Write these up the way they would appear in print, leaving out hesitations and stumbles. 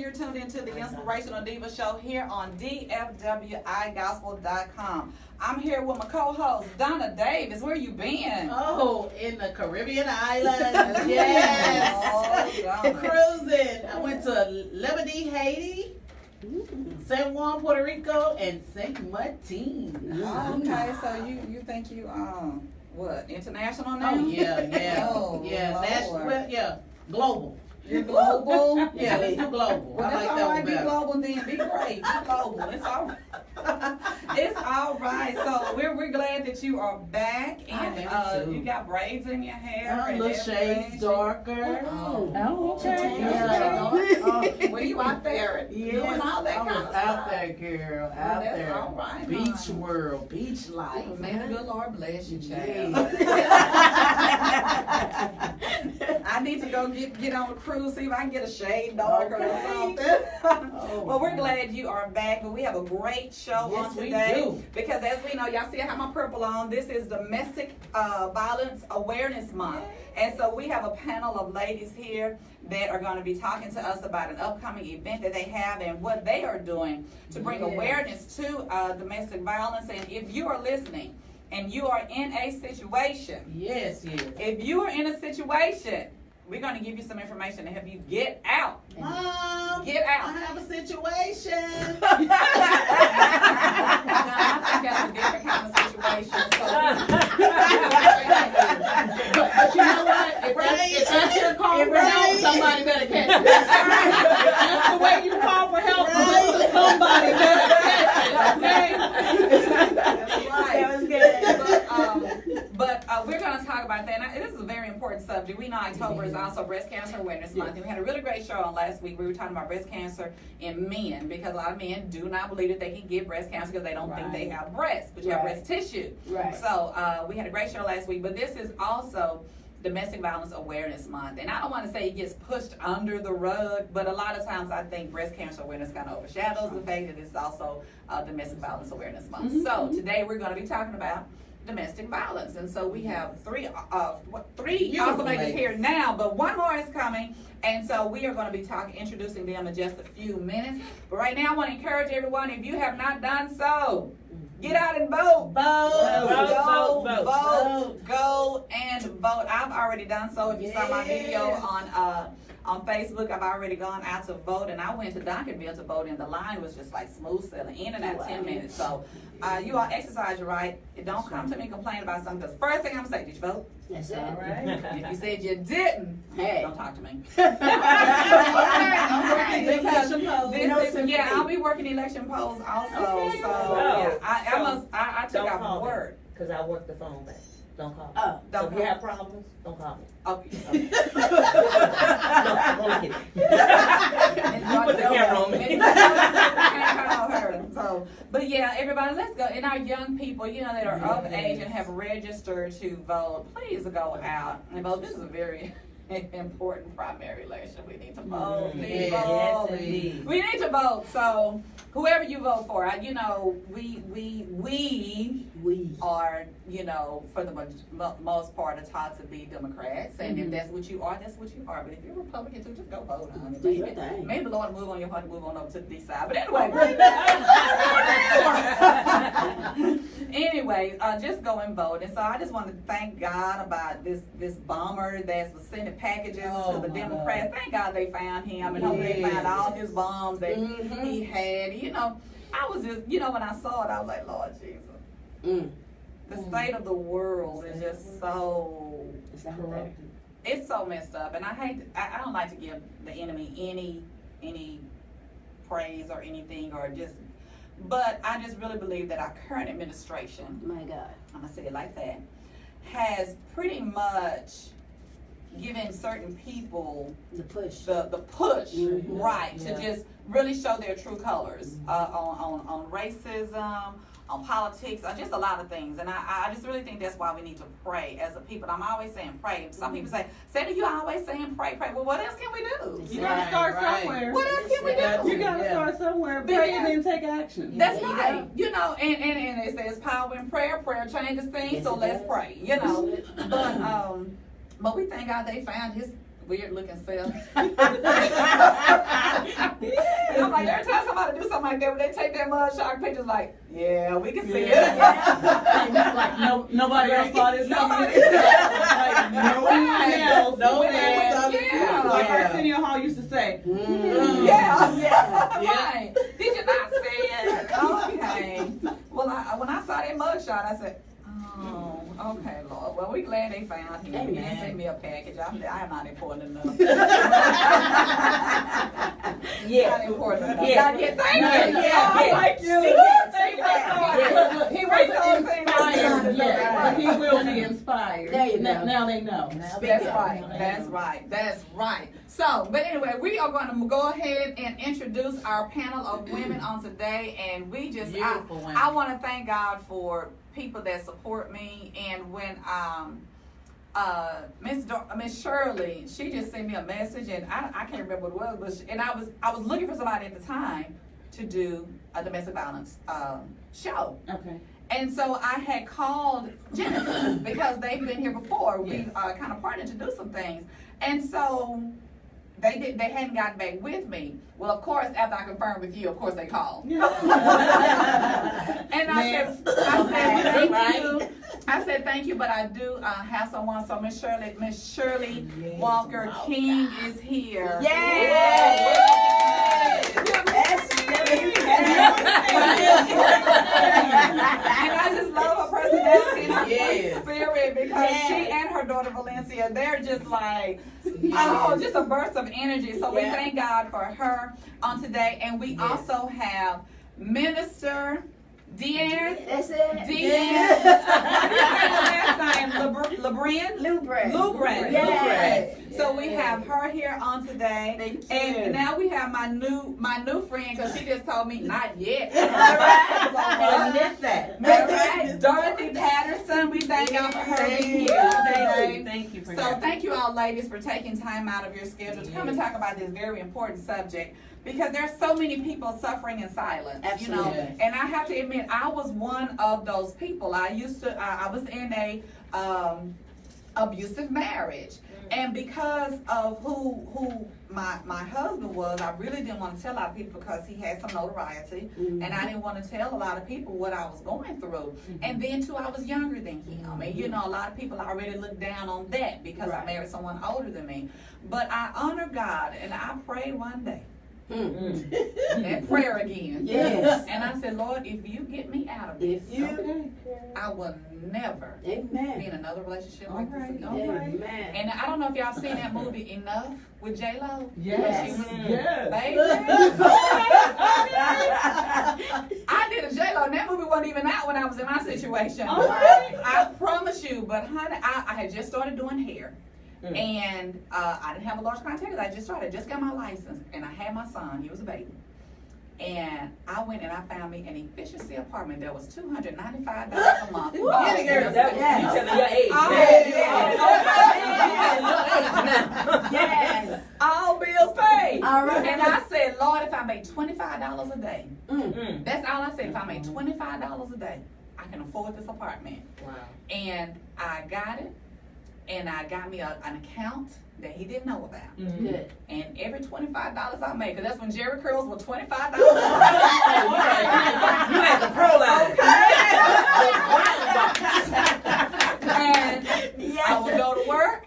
You're tuned into the Inspirational Diva Show here on DFWIGospel.com. I'm here with my co-host, Donna Davis. Where you been? Oh, in the Caribbean islands. Yes. Cruising. I went to Lebanon, Haiti, San Juan, Puerto Rico, and St. Martin. Okay, so you think you what, international now? Oh yeah. Oh, yeah. Lord. Well, yeah. Global. You're global? Yeah, let's do global. Well, I that's like all that right. one Be better. global then. Be great. Be global. It's all right. It's all right. So we're glad that you are back, and you got braids in your hair. A and little everything. shades darker. Oh, okay. Yeah. Were you out there doing Yes, all that I kind was of out stuff? there, girl. Well, Out that's there. all right, Beach honey. world, beach life. Oh, man, the good Lord bless you, child. I need to go get on a cruise, see if I can get a shade darker or something. Well, we're glad you are back, but we have a great show Yes, on we today. do. Because as we know, y'all see I have my purple on. This is Domestic Violence Awareness Month. And so we have a panel of ladies here that are going to be talking to us about an upcoming event that they have and what they are doing to bring awareness to domestic violence. And if you are listening and you are in a situation, Yes. if you are in a situation, we're going to give you some information to help you get out. Mom, Get out. I have a situation. I think that's a different kind of situation. But you know what? If that's your call for help, somebody better catch it. That's the way you call for help. Somebody better catch it. That's right. That was good. But we're going to talk about that. Now, this is a very important subject. We know October is also Breast Cancer Awareness Month. And we had a really great show on last week. We were talking about breast cancer in men because a lot of men do not believe that they can get breast cancer because they don't think they have breasts, but you have breast tissue. Right. So we had a great show last week. But this is also Domestic Violence Awareness Month. And I don't want to say it gets pushed under the rug, but a lot of times I think breast cancer awareness kind of overshadows the fact that it's also Domestic Violence Awareness Month. So today we're going to be talking about domestic violence. And so we have three awesome ladies here now, but one more is coming. And so we are going to be introducing them in just a few minutes. But right now I want to encourage everyone, if you have not done so, get out and vote. Go and vote. I've already done so. If you saw my video on Facebook, I've already gone out to vote, and I went to Duncanville to vote, and the line was just like smooth sailing, in and out 10 minutes. So you all exercise your right. Don't come to me complaining about something, because first thing I'm going to say, did you vote? That's all right. If you said you didn't, Hey. don't talk to me. I'm working election polls. I'll be working election polls also. Okay. So I took out my word. Because I work the phone back. Don't call me. Oh, So Don't if you have problems, don't call me. Okay. No, I'm only kidding. You put the camera on me. So, but yeah, everybody, let's go. And our young people, that are of age and have registered to vote, please go out and vote. This is a very important primary election. We need to vote. Yes, indeed. We need to vote. So whoever you vote for, we are, for the most part, are taught to be Democrats, and if that's what you are, that's what you are. But if you're Republican too, just go vote on it. Maybe the Lord will move on your heart and move on over to the D side. But anyway, just go and vote. And so I just want to thank God about this bomber that was sending packages to the Democrats. Thank God they found him, and hopefully they found all his bombs that he had. I was just, when I saw it, I was like, Lord Jesus. The state of the world is just so correct. It's so messed up, and I don't like to give the enemy any praise or anything, but I just really believe that our current administration, My God. I'm gonna say it like that, has pretty much given certain people The push. the push, Mhm. right, to just really show their true colors on racism, on politics, just a lot of things. And I just really think that's why we need to pray as a people. I'm always saying pray. Some people say, Sandy, you always saying pray. Well, what else can we do? That's You gotta start somewhere. What else can we do? You gotta start somewhere. Pray and then take action. That's There you right. And it says power in prayer. Prayer changes things, Yes, so it let's does. pray, But we thank God they found his weird looking self. do something like that, when they take that mugshot pictures, like, yeah, we can see it. Yeah. Like nobody else saw this. Nobody. Like, no one else. No one Yeah. else. Yeah. Like our senior hall used to say. Yeah. Right. Did you not see it? Okay. Well, when I saw that mugshot, I said, oh, okay, Lord. Well, we glad they found him. He didn't send me a package. I am not important enough. Not important enough. Yeah. Thank you. Yeah. Thank you. Look, he wasn't inspired yet, but he will be inspired. There you go. Now they know. That's right. That's right. That's right. So, but anyway, we are going to go ahead and introduce our panel of women on today, and we just, Beautiful women. I want to thank God for people that support me, and when Miss Shirley, she just sent me a message, and I can't remember what it was, but I was looking for somebody at the time to do a domestic violence show. Okay. And so I had called Genesis because they've been here before. We kind of partnered to do some things. And so they hadn't gotten back with me. Well, of course, after I confirmed with you, of course they called. And I said thank you. I said thank you, but I do have someone. So Miss Shirley Walker King is here. Yay! And I just love her personality and her free spirit because she and her daughter Valencia, they're just like, oh, just a burst of energy. So we thank God for her on today. And we also have Minister Dian. That's it. Dian. Last name, Labrin. Lubrin. Yes. So we have her here on today. Thank you. And now we have my new friend, because she just told me not yet. Admit that. Miss Dorothy Patterson, we thank y'all for her being here today. Thank you for So thank you all ladies for taking time out of your schedule to come and talk about this very important subject, because there's so many people suffering in silence. Absolutely. You know, and I have to admit, I was one of those people. I was in a abusive marriage. And because of who my husband was, I really didn't want to tell a lot of people because he had some notoriety, and I didn't want to tell a lot of people what I was going through. And then too, I was younger than him, and you know, a lot of people already looked down on that because I married someone older than me. But I honor God, and I prayed one day. That prayer again. Yes. And I said, Lord, if you get me out of this, I will never be in another relationship like this again. Amen. And I don't know if y'all seen that movie Enough with J-Lo. Yes. Baby. I did a J-Lo, and that movie wasn't even out when I was in my situation. I promise you, but honey, I had just started doing hair. And I didn't have a large clientele. I just got my license, and I had my son. He was a baby. And I went and I found me an efficiency apartment that was $295 a month. You telling your age. Yes. All bills paid. All right. And I said, Lord, if I make $25 a day, that's all I said. If I make $25 a day, I can afford this apartment. Wow. And I got it. And I got me an account that he didn't know about. Good. And every $25 I made, because that's when Jerry curls were $25. You had the pro line. And I would go to work,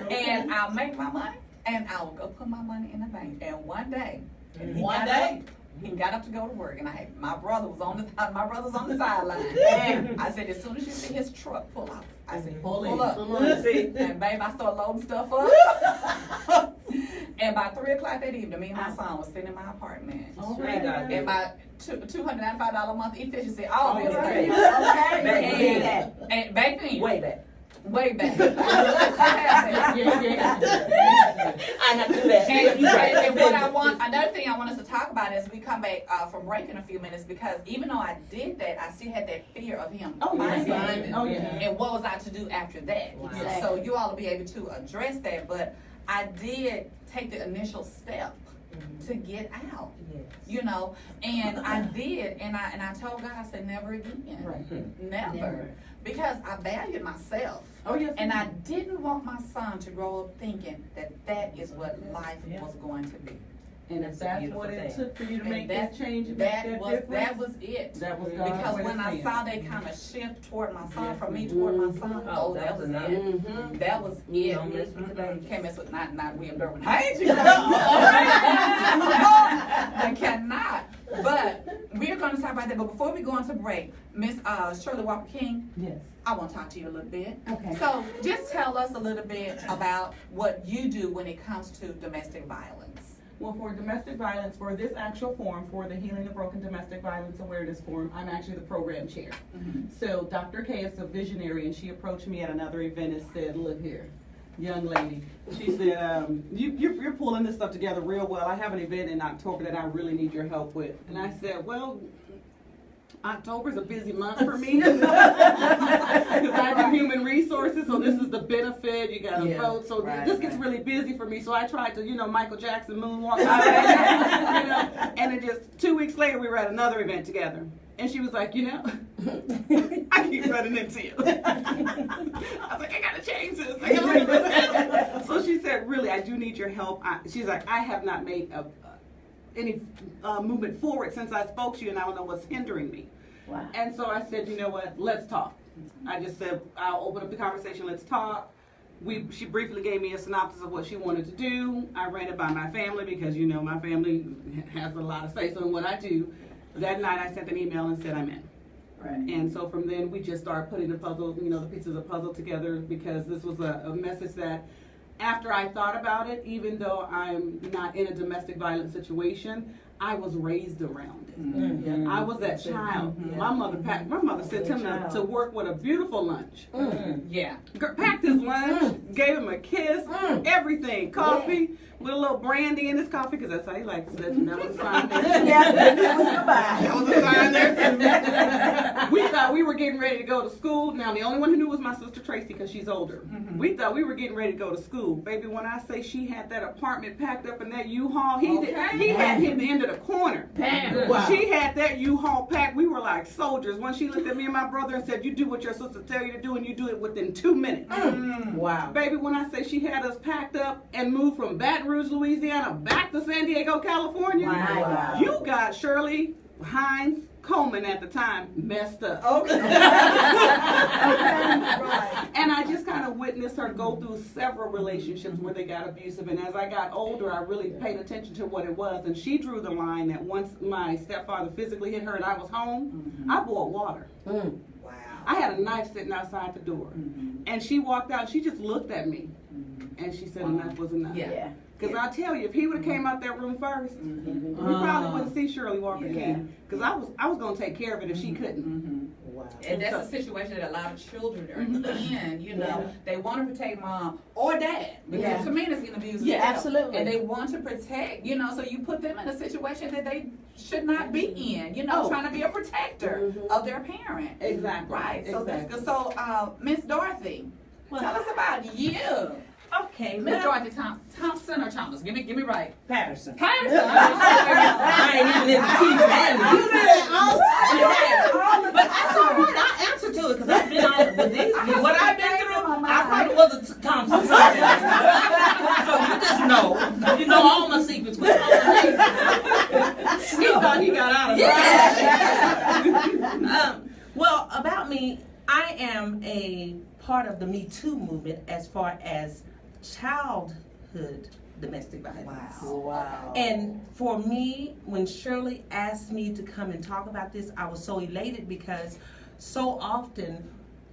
and I'll make my money, and I will go put my money in the bank. And one day, he got up to go to work, and my brother's on the sideline. I said, as soon as you see his truck pull out, I said, pull up. And babe, I started loading stuff up. And by 3 o'clock that evening, me and my son was sitting in my apartment. And my $295 a month efficiency, all bills paid. And back then. Way back. I have to do that. And what another thing I want us to talk about is we come back from break in a few minutes, because even though I did that, I still had that fear of him finding me. And what was I to do after that? Wow. So you all will be able to address that, but I did take the initial step to get out. You know, and I did, and I told God, I said, never again. Never. Because I valued myself. And I didn't want my son to grow up thinking that is what life was going to be. And if that's what it took for you to make that change and make that difference, that was it. that was Because when I saw that kind of shift toward my son, from me toward my son, oh, that was enough. it. That was it. Don't mess with the baby. Can't mess with, not William Derwin. I ain't you. I cannot. But we are going to talk about that. But before we go into break, Miss Shirley Walker King, yes. I want to talk to you a little bit. Okay. So just tell us a little bit about what you do when it comes to domestic violence. Well, for domestic violence, for this actual forum, for the Healing the Broken Domestic Violence Awareness Forum, I'm actually the program chair. So Dr. K is a visionary, and she approached me at another event and said, look here, young lady. She said, you're pulling this stuff together real well. I have an event in October that I really need your help with. And I said, well, October's a busy month for me because I do human resources, so this is the benefit. You got to vote, so this gets really busy for me. So I tried to, Michael Jackson moonwalk, and it just 2 weeks later we were at another event together, and she was like, I keep running into you. I was like, I gotta change this. So she said, really, I do need your help. She's like, I have not made any movement forward since I spoke to you, and I don't know what's hindering me. Wow. And so I said, you know what, let's talk. I just said, I'll open up the conversation, let's talk. She briefly gave me a synopsis of what she wanted to do. I ran it by my family because, my family has a lot of say-so in what I do. That night I sent an email and said I'm in. Right. And so from then we just started putting the puzzle, the pieces of the puzzle together, because this was a message that after I thought about it, even though I'm not in a domestic violence situation, I was raised around it. Mm-hmm. I was that child. Mm-hmm. My mother sent him to work with a beautiful lunch. Yeah. Packed his lunch, gave him a kiss, everything, coffee, with a little brandy in his coffee, because that's how he likes it. That was a sign there. That was a sign there. We thought we were getting ready to go to school. Now, the only one who knew was my sister Tracy, because she's older. We thought we were getting ready to go to school. Baby, when I say she had that apartment packed up in that U-Haul, he had him the end of the corner. Wow. She had that U-Haul packed. We were like soldiers. When she looked at me and my brother and said, you do what your sister tell you to do, and you do it within 2 minutes. Wow. Baby, when I say she had us packed up and moved from Baton Rouge, Louisiana, back to San Diego, California, you got Shirley Hines Coleman at the time messed up. Okay. And I just kind of witnessed her go through several relationships where they got abusive. And as I got older, I really paid attention to what it was. And she drew the line that once my stepfather physically hit her and I was home, I bought water. Wow. I had a knife sitting outside the door. And she walked out, she just looked at me. And she said enough was enough. Yeah. Because I'll tell you, if he would have came out that room first, we probably wouldn't see Shirley Walker King. Because I was going to take care of it if she couldn't. Wow. And that's a situation that a lot of children are in. They want to protect mom or dad, because to me that's getting abused. Yeah, as well. absolutely. And they want to protect, so you put them in a situation that they should not be in. Trying to be a protector of their parent. Exactly. Right. So exactly. that's good. So, Miss Dorothy, tell us about you. Okay, Miss Dorothy Thompson or Thomas? Give me right. Patterson. Patterson. I ain't even in the team family. But that's all right. I answer to it because I've been on with this. What I've been through, I probably was a Thompson. So you just know. You know all my secrets. He thought he got out of it. Well, about me, I am a part of the Me Too movement as far as childhood domestic violence. Wow. And for me, when Shirley asked me to come and talk about this, I was so elated because so often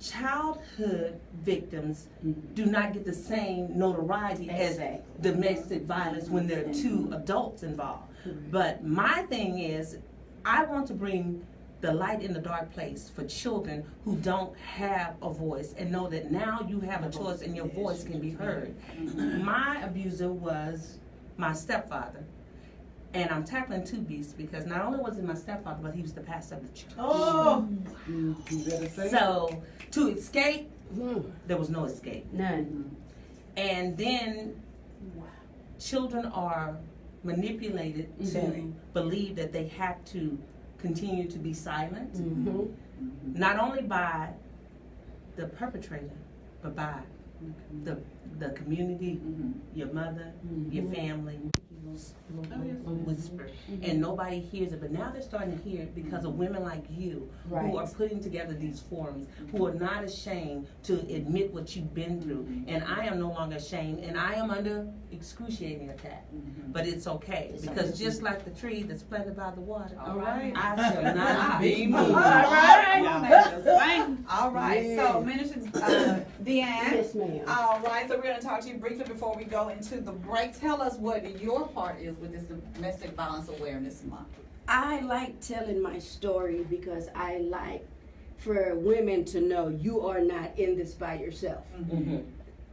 childhood victims do not get the same notoriety as domestic violence when there are two adults involved. But my thing is, I want to bring the light in the dark place for children who don't have a voice and know that now you have a choice and your voice can be heard. My abuser was my stepfather. And I'm tackling two beasts because not only was he my stepfather, but he was the pastor of the church. Oh! So to escape, there was no escape. None. And then children are manipulated to believe that they have to continue to be silent, not only by the perpetrator, but by the community, your mother, your family. whisper, and nobody hears it. But now they're starting to hear it because of women like you who are putting together these forums, who are not ashamed to admit what you've been through. And I am no longer ashamed, and I am under excruciating attack. But it's okay, because just like the tree that's planted by the water, I shall not be moved. All right. So, Minister Dian. Yes, ma'am. All right. So we're going to talk to you briefly before we go into the break. Tell us what your part is with this Domestic Violence Awareness Month. I like telling my story because I like for women to know you are not in this by yourself.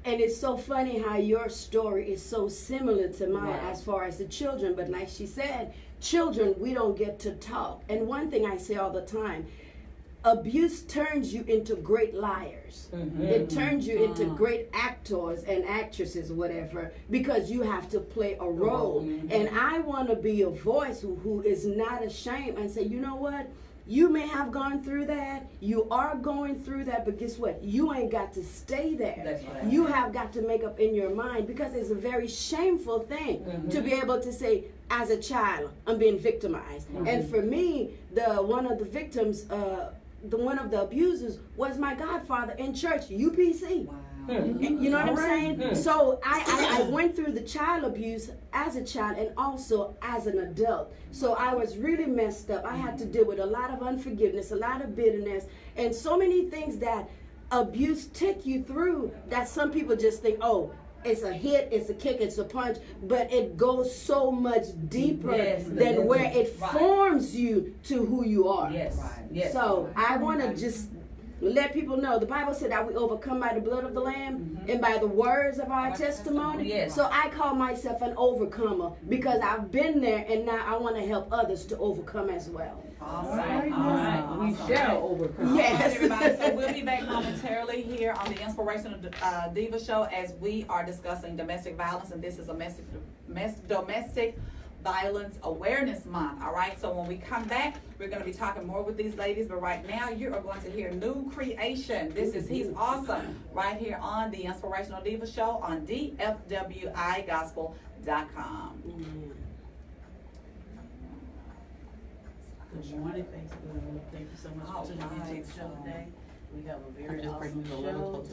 And it's so funny how your story is so similar to mine as far as the children. But like she said, children, we don't get to talk. And one thing I say all the time, abuse turns you into great liars. It turns you into great actors and actresses, whatever, because you have to play a role. And I want to be a voice who is not ashamed and say, you know what? You may have gone through that. You are going through that, but guess what? You ain't got to stay there. That's right. You have got to make up in your mind, because it's a very shameful thing to be able to say, as a child, I'm being victimized. And for me, one of the victims, one of the abusers was my godfather in church, UPC. Wow. You know what I'm saying? So I went through the child abuse as a child and also as an adult. So I was really messed up. I had to deal with a lot of unforgiveness, a lot of bitterness, and so many things that abuse take you through that some people just think, oh, it's a hit, it's a kick, it's a punch, but it goes so much deeper than where it forms you to who you are. So I want to just let people know the Bible said that we overcome by the blood of the Lamb and by the words of our testimony. So I call myself an overcomer because I've been there, and now I want to help others to overcome as well. Awesome. We shall overcome. Yes. Everybody, so we'll be back momentarily here on the Inspirational Diva Show as we are discussing domestic violence, and this is a domestic Violence Awareness Month. All right, so when we come back, we're going to be talking more with these ladies, but right now you are going to hear New Creation. This is He's Awesome right here on the Inspirational Diva Show on DFWIGospel.com. Good morning, Facebook. Thank you so much for tuning into the show today. We have a very awesome show.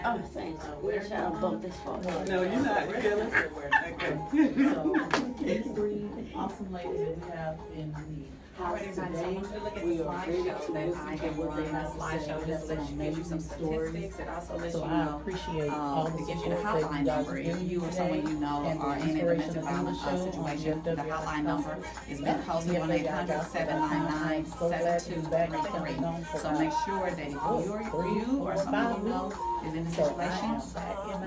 Oh, thanks. Wish I don't bump this far. No, you're not. So, these three awesome ladies that we have in the house today, we are ready to listen to what they have to say. Just let you give you some statistics. It also lets you So I know. appreciate all the It gives you the support that hotline you guys number. are If giving you or today. someone you know And are in a domestic violence situation, the hotline number is posted 1-800-799-7233. So make sure that if you or someone you know is in the situation,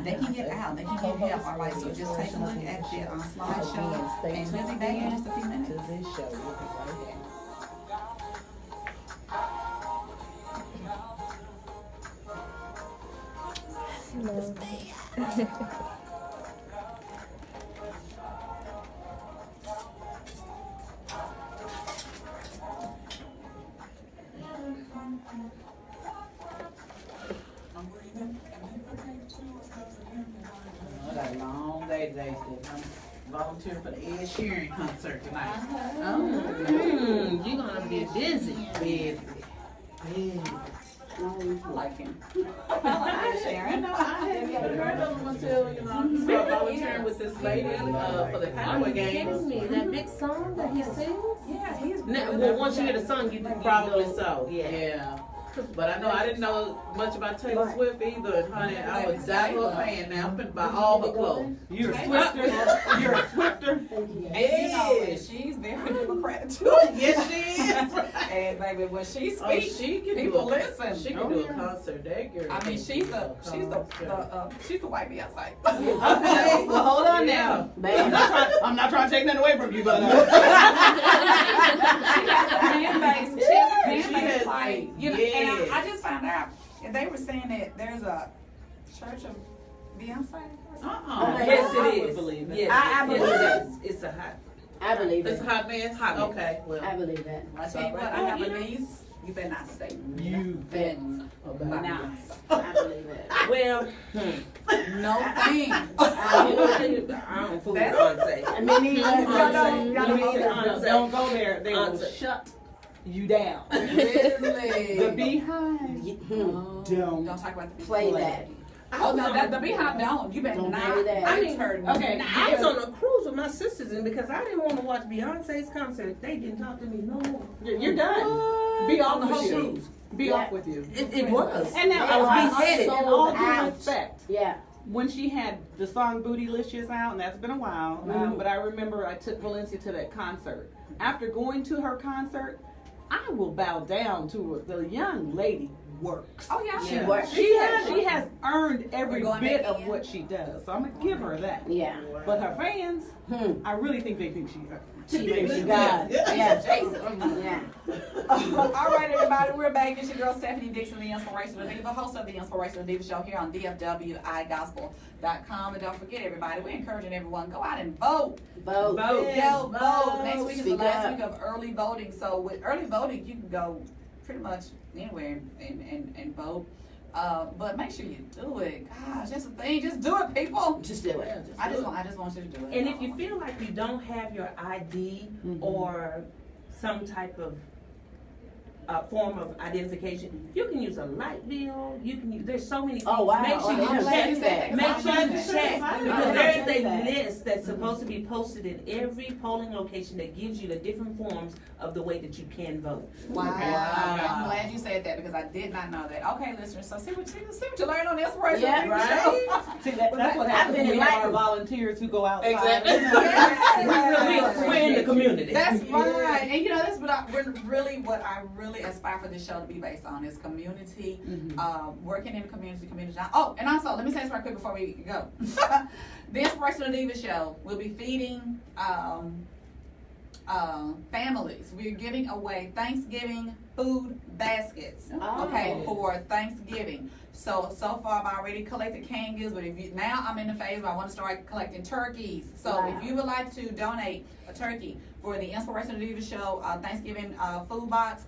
they can get out. They can get help. All right. So just take a look at the slideshow, and we'll be back in just a few minutes. To this show, we'll be right back. I got a long day today, so I'm volunteering for the Ed Sheeran concert tonight. You're gonna be busy. Busy. I like him. Sharon. I haven't heard of them until, I started volunteering with this lady for the Are Cowboy you game. kidding me? That big song that he sings? Yeah, he's Well, once you hear the song, you Probably know. so, yeah. But I know I didn't know much about Taylor Swift either, and honey, I'm a diehard fan now. I'm finna buy all her clothes. You're a Swifter. You're a Swifter. And you know that she's very democratic too. Yes, she is. And baby, when she Oh, speaks, she can do people a, listen. She can do a concert. That girl. I mean, can she's do the a concert. she's the white Beyonce. Okay, well, hold on now. I'm not trying to take nothing away from you, but She has a fan base. She has a fan She base has like, a- you know. yes. And I just found out, and they were saying that there's a church of Beyonce. Yes, I it would is. believe it. Yes, I believe it is. It's a hot. I believe It's it. a hot mess. Hot mess. Okay, well. I believe that. I tell you what, I have a niece You better not say You bet. nothing about Nah. Beyonce. I believe it. Well, No thing. I don't fool with Beyonce. I mean, Don't go there. They will Beyonce. shut you down. Literally. The Beehive. Don't talk about the play that. Oh no, the Beehive don't. You better Don't not. play that. I mean, Okay. I was on a cruise with my sisters, and because I didn't want to watch Beyonce's concert, they didn't talk to me no more. You're done. Be On off the whole with you. cruise. Be off with you. It was. And now They I was are beheaded. In sold all due out. respect, Yeah. when she had the song Bootylicious out, and that's been a while, but I remember I took Valencia to that concert. After going to her concert, I will bow down to her. The young lady works. Oh yeah, She works. She has earned every We're going bit back of in. what she does. So I'm gonna give her that. Yeah. But her fans, I really think they think She thinks she God. Yeah. Yeah. All right, everybody, we're back. It's your girl Stephanie Dixon, the Inspirational Diva, host of the Inspirational Diva Show here on DFWIGospel.com. And don't forget, everybody, we're encouraging everyone, go out and vote. Vote. Yo, vote. Next week is the Speak last up. week of early voting. So with early voting, you can go pretty much anywhere and vote. But make sure you do it. Gosh, that's the thing. Just do it, people. Just do it. I just want you to do it. And if you feel like you don't have your ID or some type of form of identification, you can use a light bill. You can use. There's so many things. Oh, wow. Make sure Oh, you I'm glad check. you said. Make sure you check because there's a that. list that's supposed to be posted in every polling location that gives you the different forms of the way that you can vote. Wow. I'm glad you said that because I did not know that. Okay, listeners, so see what you learned on the Inspirational Yeah, Diva right. Show. See, that's what I've happens been when we have our enlightened. volunteers who go outside. We're in the community. That's right. And you know, that's what I really aspire for this show to be based on is community, working in the community. Oh, and also, let me say this right quick before we go. The Inspirational Diva Show will be feeding families. We're giving away Thanksgiving food baskets, okay, for Thanksgiving. So far I've already collected canned goods, but now I'm in the phase where I want to start collecting turkeys. So if you would like to donate a turkey for the Inspirational Diva Show Thanksgiving food box,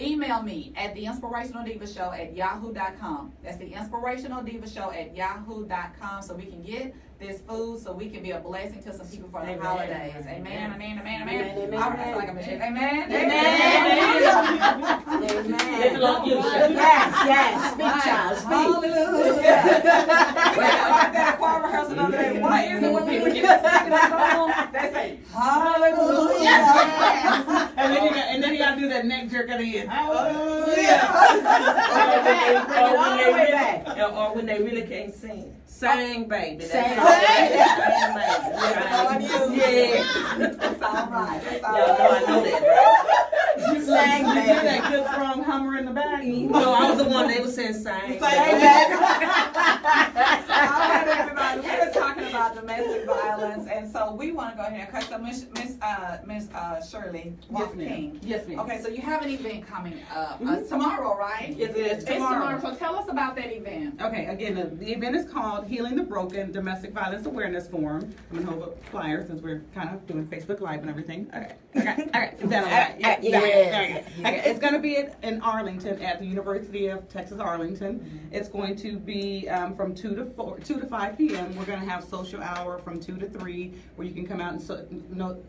email me at theinspirationaldivashow@yahoo.com. That's the Inspirational Diva Show@yahoo.com so we can get this food so we can be a blessing to some people for the holidays. Amen, amen, amen, amen. Amen, I feel like I'm a shit. Amen. Amen. Lord, you should. Yes. Speak, child. Speak. Hallelujah. Like that choir rehearsal the other day. What is it when people get to singing a song? They say, hallelujah. And then you gotta do that neck jerk at the end. Or when they really can't sing. Sing, baby. Sing. That's all. Sing, baby. On you. Yeah. It's all right. It's all Y'all know I right. know that, right? You sang that good strong hummer in the back. No, I was the one they were saying sing. All right, everybody. We're talking about domestic violence, and so we want to go ahead. Okay, so Miss Shirley Walker King. Yes, ma'am. Okay, so you have an event coming up tomorrow, right? Yes, it is It's tomorrow. So tell us about that event. Okay, again, the event is called Healing the Broken Domestic Violence Awareness Forum. I'm going to hold up flyers since we're kind of doing Facebook Live and everything. Okay. Is that all right? Yes. Okay, it's going to be in Arlington at the University of Texas Arlington. It's going to be from 2 to 5 p.m. We're going to have social hour from 2 to 3 where you can come out and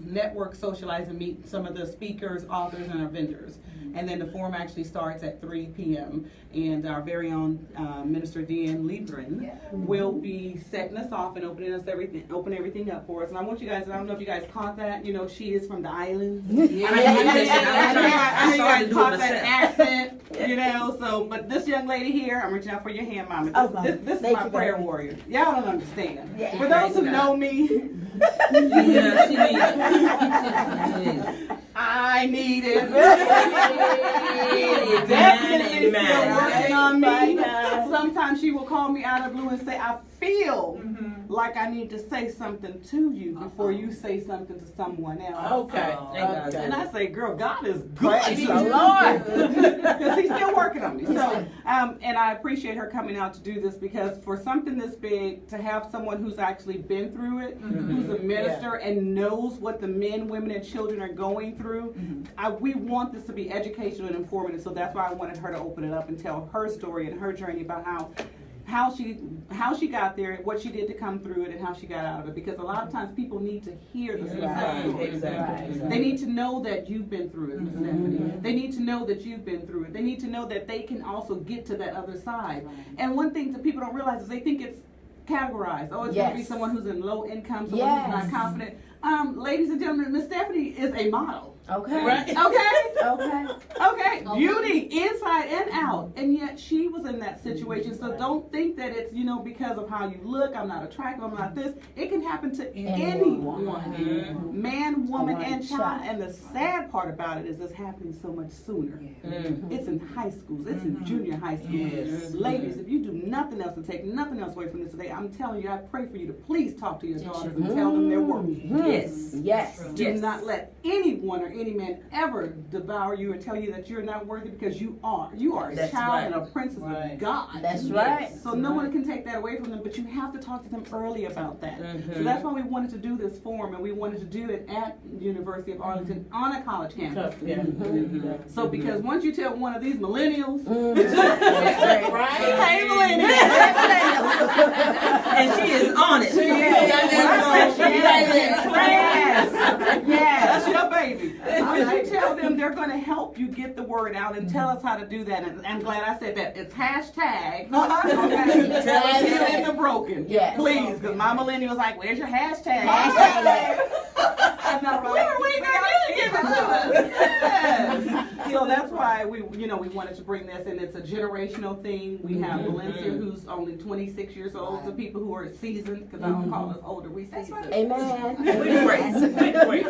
network, socialize, and meet some of the speakers, authors, and our vendors. And then the forum actually starts at 3 p.m. And our very own Minister Dian Labrin will be setting us off and open everything up for us. And I want you guys, I don't know if you guys caught that, you know, she is from the islands. I know you guys caught that accent, you know, so, but this young lady here, I'm reaching out for your hand, Mama. This is my prayer warrior. Y'all don't understand. For those who know me, I need it. Definitely still working on me. Sometimes she will call me out of the blue and say, I feel like I need to say something to you before you say something to someone else. Okay. And I say, girl, God is good. Praise the Lord. Because he's still working on me. So, and I appreciate her coming out to do this, because for something this big, to have someone who's actually been through it, who's a minister and knows what the men, women, and children are going through, we want this to be educational and informative. So that's why I wanted her to open it up and tell her story and her journey about how she got there, what she did to come through it, and how she got out of it. Because a lot of times people need to hear the success story. Exactly. They need to know that you've been through it, Ms. Stephanie. They need to know that you've been through it. They need to know that they can also get to that other side. And one thing that people don't realize is they think it's categorized. Oh, it's going to be someone who's in low income, someone who's not confident. Ladies and gentlemen, Miss Stephanie is a model. Okay. Right. Okay. Beauty, inside and out. And yet she was in that situation. So don't think that it's, because of how you look, I'm not attractive, I'm not this. It can happen to anyone. Man, woman, and child. And the sad part about it is it's happening so much sooner. It's in high schools. It's in junior high schools. Yes. Ladies, if you do nothing else to take nothing else away from this today, I'm telling you, I pray for you to please talk to your daughters and tell them they're worth it. Yes. Do not let anyone or any man ever devour you and tell you that you're not worthy, because you are. You are a child and a princess of God. That's right. So no one can take that away from them, but you have to talk to them early about that. So that's why we wanted to do this forum, and we wanted to do it at University of Arlington on a college campus. So because once you tell one of these millennials, hey millennials, And she is on it. Yes, that's your baby. You tell them, they're going to help you get the word out and tell us how to do that. And I'm glad I said that. It's hashtag. Okay. Tell us healing the broken. Yes. Please, because my millennial was like, where's your hashtag? I'm not right. We give it to us. Yes. So that's why we wanted to bring this, and it's a generational thing. We have Valencia, who's only 26 years old, to people who are seasoned, because I don't call us older, we seasoned. Amen.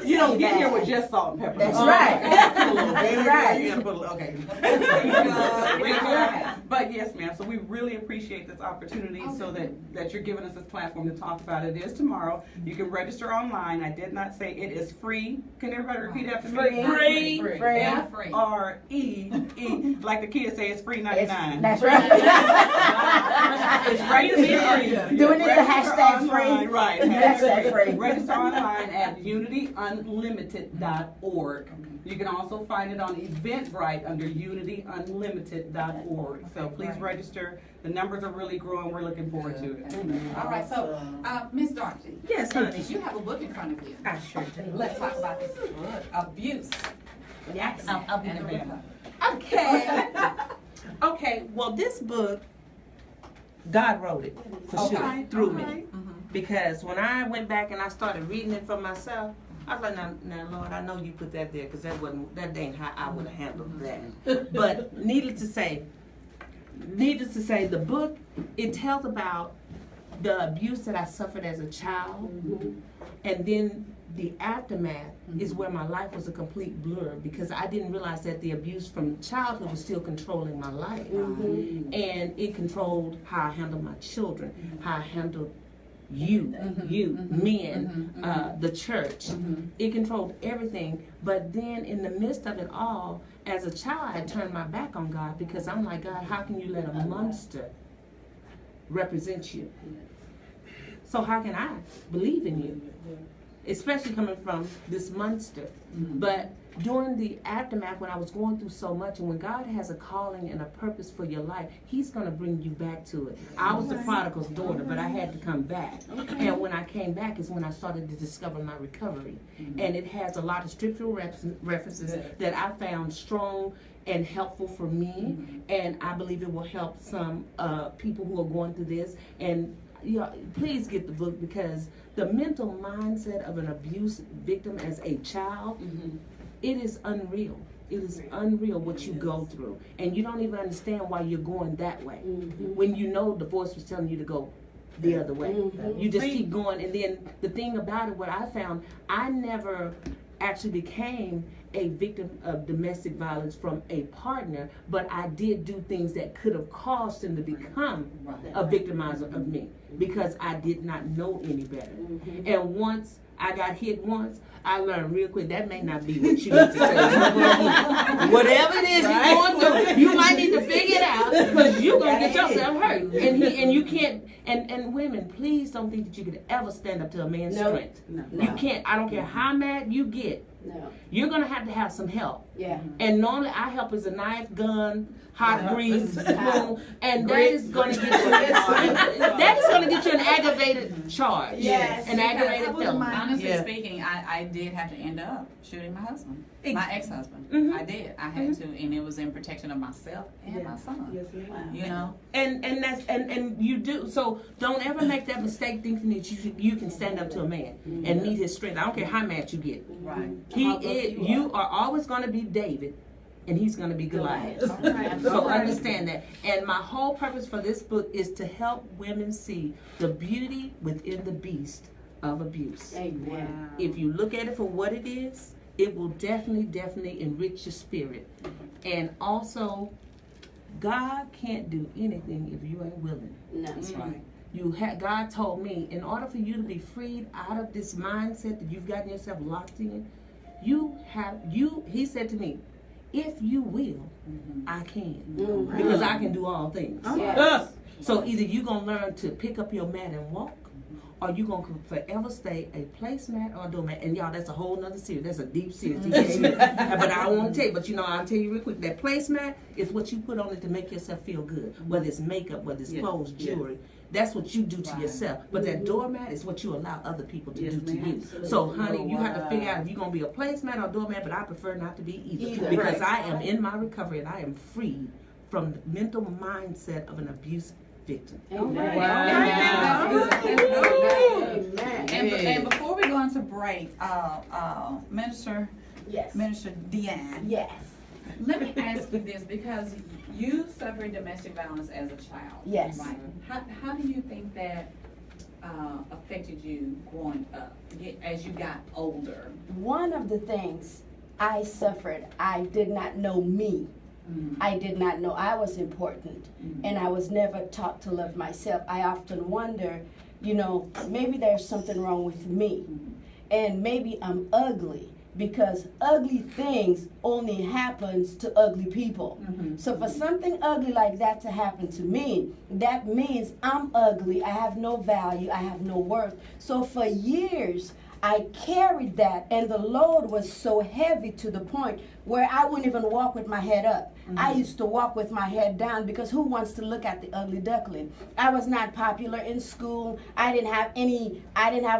You don't get here with just salt and pepper. That's right. That's right. You gotta put a little, okay. But yes, ma'am. So we really appreciate this opportunity, so that you're giving us this platform to talk about it. It is tomorrow. You can register online. I did not say it is free. Can everybody repeat after me? Free. F-R-E-E. Like the kids say, it's free 99. That's right. It's right to be free. Doing it to hashtag free. Right. Hashtag free. Register online at unityunlimited.org. You can also find it on Eventbrite under unityunlimited.org. So please register. The numbers are really growing. We're looking forward to it. All right, so Miss Dorothy. Yes, honey. You have a book in front of you. I sure do. Let's talk about this book, Abuse. Yes. Okay. Okay, well, this book, God wrote it for sure through me. Because when I went back and I started reading it for myself, I was like, now Lord, I know you put that there, because that ain't how I would have handled that. But needless to say, the book, it tells about the abuse that I suffered as a child, and then the aftermath is where my life was a complete blur, because I didn't realize that the abuse from childhood was still controlling my life. And it controlled how I handled my children, how I handled men, the church. It controlled everything. But then in the midst of it all, as a child, I turned my back on God, because I'm like, God, how can you let a monster represent you? So how can I believe in you? Especially coming from this monster. But during the aftermath, when I was going through so much, and when God has a calling and a purpose for your life, He's going to bring you back to it. I was the prodigal's daughter, but I had to come back. And when I came back is when I started to discover my recovery. And it has a lot of scriptural references that I found strong and helpful for me. And I believe it will help some people who are going through this. And please get the book, because the mental mindset of an abuse victim as a child, it is unreal. It is unreal what you go through. And you don't even understand why you're going that way. When you know the voice was telling you to go the other way. You just keep going. And then the thing about it, what I found, I never actually became a victim of domestic violence from a partner, but I did do things that could have caused him to become a victimizer of me because I did not know any better. And once I got hit once, I learned real quick that may not be what you need to say. Whatever it is you're going through, you might need to figure it out because you're going to get yourself hurt. And you can't, and women, please don't think that you could ever stand up to a man's strength. No. You can't. I don't care how mad you get. No. You're going to have some help. Yeah. And normally our help is a knife, gun, hot grease, spoon, and that is going to get you an aggravated charge. Yes. An aggravated felony. Honestly speaking, I did have to end up shooting my husband, my ex-husband. I did. I had to, and it was in protection of myself and my son. Yes, ma'am. You know. And that's and you do. So don't ever make that mistake thinking that you can stand up to a man and meet his strength. I don't care how mad you get. Right. You are always going to be David, and he's going to be Goliath. Right. So understand that. And my whole purpose for this book is to help women see the beauty within the beast of abuse. Amen. If you look at it for what it is, it will definitely enrich your spirit. And also, God can't do anything if you ain't willing. No. That's right. God told me, in order for you to be freed out of this mindset that you've gotten yourself locked in, he said to me, if you will, I can. Because I can do all things. Yes. So either you're going to learn to pick up your mat and walk, or you're going to forever stay a placemat or a doormat. And y'all, that's a whole nother series. That's a deep series. But I don't want to tell you, but I'll tell you real quick. That placemat is what you put on it to make yourself feel good. Whether it's makeup, whether it's clothes, jewelry. That's what you do to yourself. But that doormat is what you allow other people to do to you. So, honey, you have to figure out if you're going to be a placemat or a doormat, but I prefer not to be either. Because I am in my recovery and I am freed from the mental mindset of an abuse victim. Amen. And before we go into break, Minister Yes. Dian, Yes. let me ask you this, because you suffered domestic violence as a child. Yes. Right. How do you think that affected you growing up as you got older? One of the things I suffered, I did not know me. I did not know I was important, and I was never taught to love myself. I often wonder, maybe there's something wrong with me, and maybe I'm ugly, because ugly things only happens to ugly people. So for something ugly like that to happen to me, that means I'm ugly, I have no value, I have no worth. So for years, I carried that, and the load was so heavy to the point where I wouldn't even walk with my head up. I used to walk with my head down, because who wants to look at the ugly duckling? I was not popular in school. I didn't have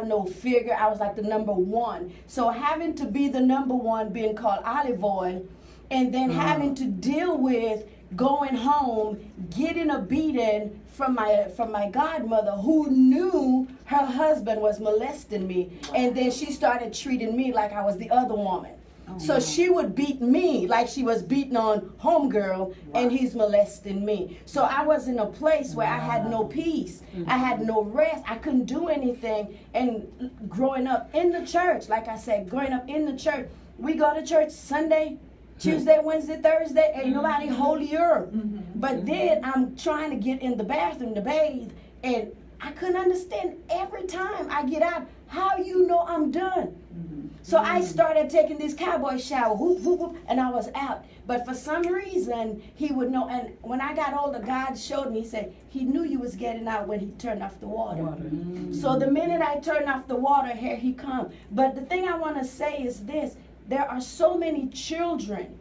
no figure. I was like the number one. So having to be the number one, being called olive oil, and then having to deal with going home, getting a beating from my godmother, who knew her husband was molesting me, and then she started treating me like I was the other woman. So she would beat me like she was beating on homegirl, and he's molesting me. So I was in a place where I had no peace. I had no rest. I couldn't do anything. And growing up in the church, like I said, growing up in the church, we go to church Sunday, Tuesday, Wednesday, Thursday, ain't nobody holier. But then I'm trying to get in the bathroom to bathe, and I couldn't understand every time I get out, how you know I'm done. So I started taking this cowboy shower, whoop, whoop, whoop, and I was out. But for some reason, he would know. And when I got older, God showed me, he said, he knew you was getting out when he turned off the water. So the minute I turned off the water, here he come. But the thing I want to say is this: there are so many children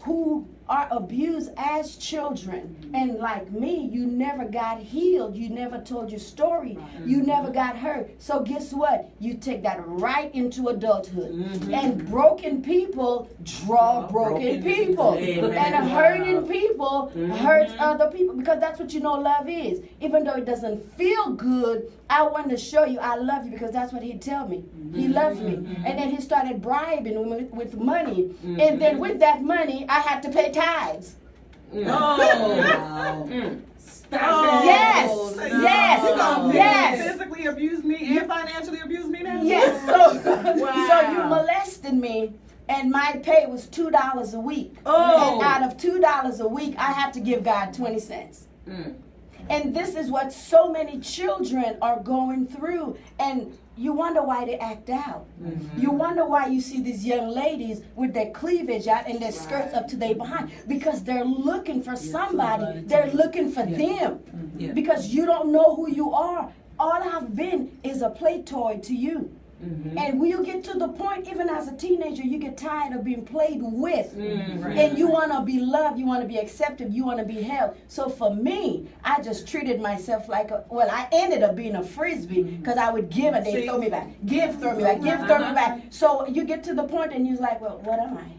who are abused as children, and like me, you never got healed, you never told your story, you never got hurt. So guess what? You take that right into adulthood. And broken people draw broken people. And hurting people hurts other people, because that's what love is. Even though it doesn't feel good, I want to show you I love you, because that's what he'd tell me. He loves me. And then he started bribing with money. And then with that money, I had to pay tithes. Stop. Yes. Physically abuse me and financially abuse me now? Yes, so Wow. you molested me, and my pay was $2 a week. Oh. And out of $2 a week, I had to give God 20 cents. And this is what so many children are going through. And you wonder why they act out. You wonder why you see these young ladies with their cleavage out and their skirts up to their behind. Because they're looking for somebody. They're looking for them. Yeah. Because you don't know who you are. All I've been is a play toy to you. And when you get to the point, even as a teenager, you get tired of being played with. And you want to be loved, you want to be accepted, you want to be held. So for me, I just treated myself like I ended up being a frisbee because I would give and they throw me back. Give, throw me back, give, throw me back. So you get to the point and you're like, well, what am I?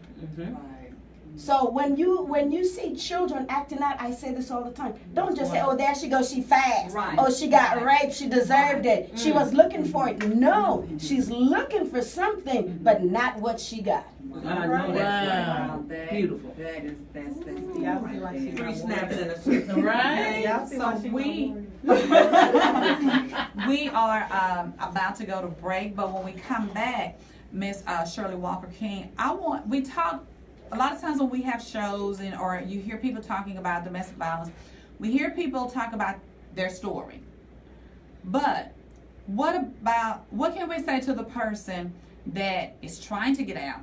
So when you see children acting out, I say this all the time. Don't just say, oh, there she goes, she fast. Right. Oh, she got raped, she deserved it. She was looking for it. No, she's looking for something, but not what she got. I know that's Wow. right. Beautiful. That's Y'all see like she 3 got snaps in a system. Right? Y'all see So like she we are about to go to break, but when we come back, Miss Shirley Walker King, we talk a lot of times when we have shows or you hear people talking about domestic violence, we hear people talk about their story. But what can we say to the person that is trying to get out?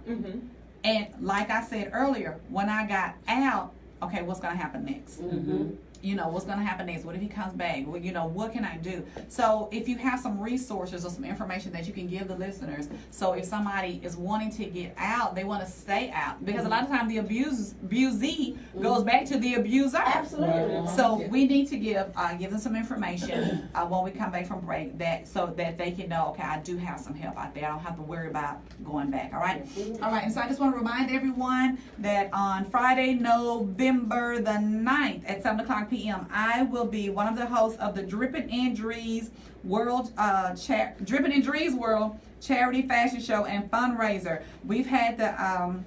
And like I said earlier, when I got out, okay, what's going to happen next? You know, what's going to happen next? What if he comes back? Well, you know, what can I do? So if you have some resources or some information that you can give the listeners, so if somebody is wanting to get out, they want to stay out. Because a lot of times the abusee goes back to the abuser. Absolutely. So we need to give them some information when we come back from break so that they can know, okay, I do have some help out there. I don't have to worry about going back, all right? All right, and so I just want to remind everyone that on Friday, November the 9th at 7 o'clock p.m., I will be one of the hosts of the Drippin' in Drees World Charity Fashion Show and Fundraiser. We've had the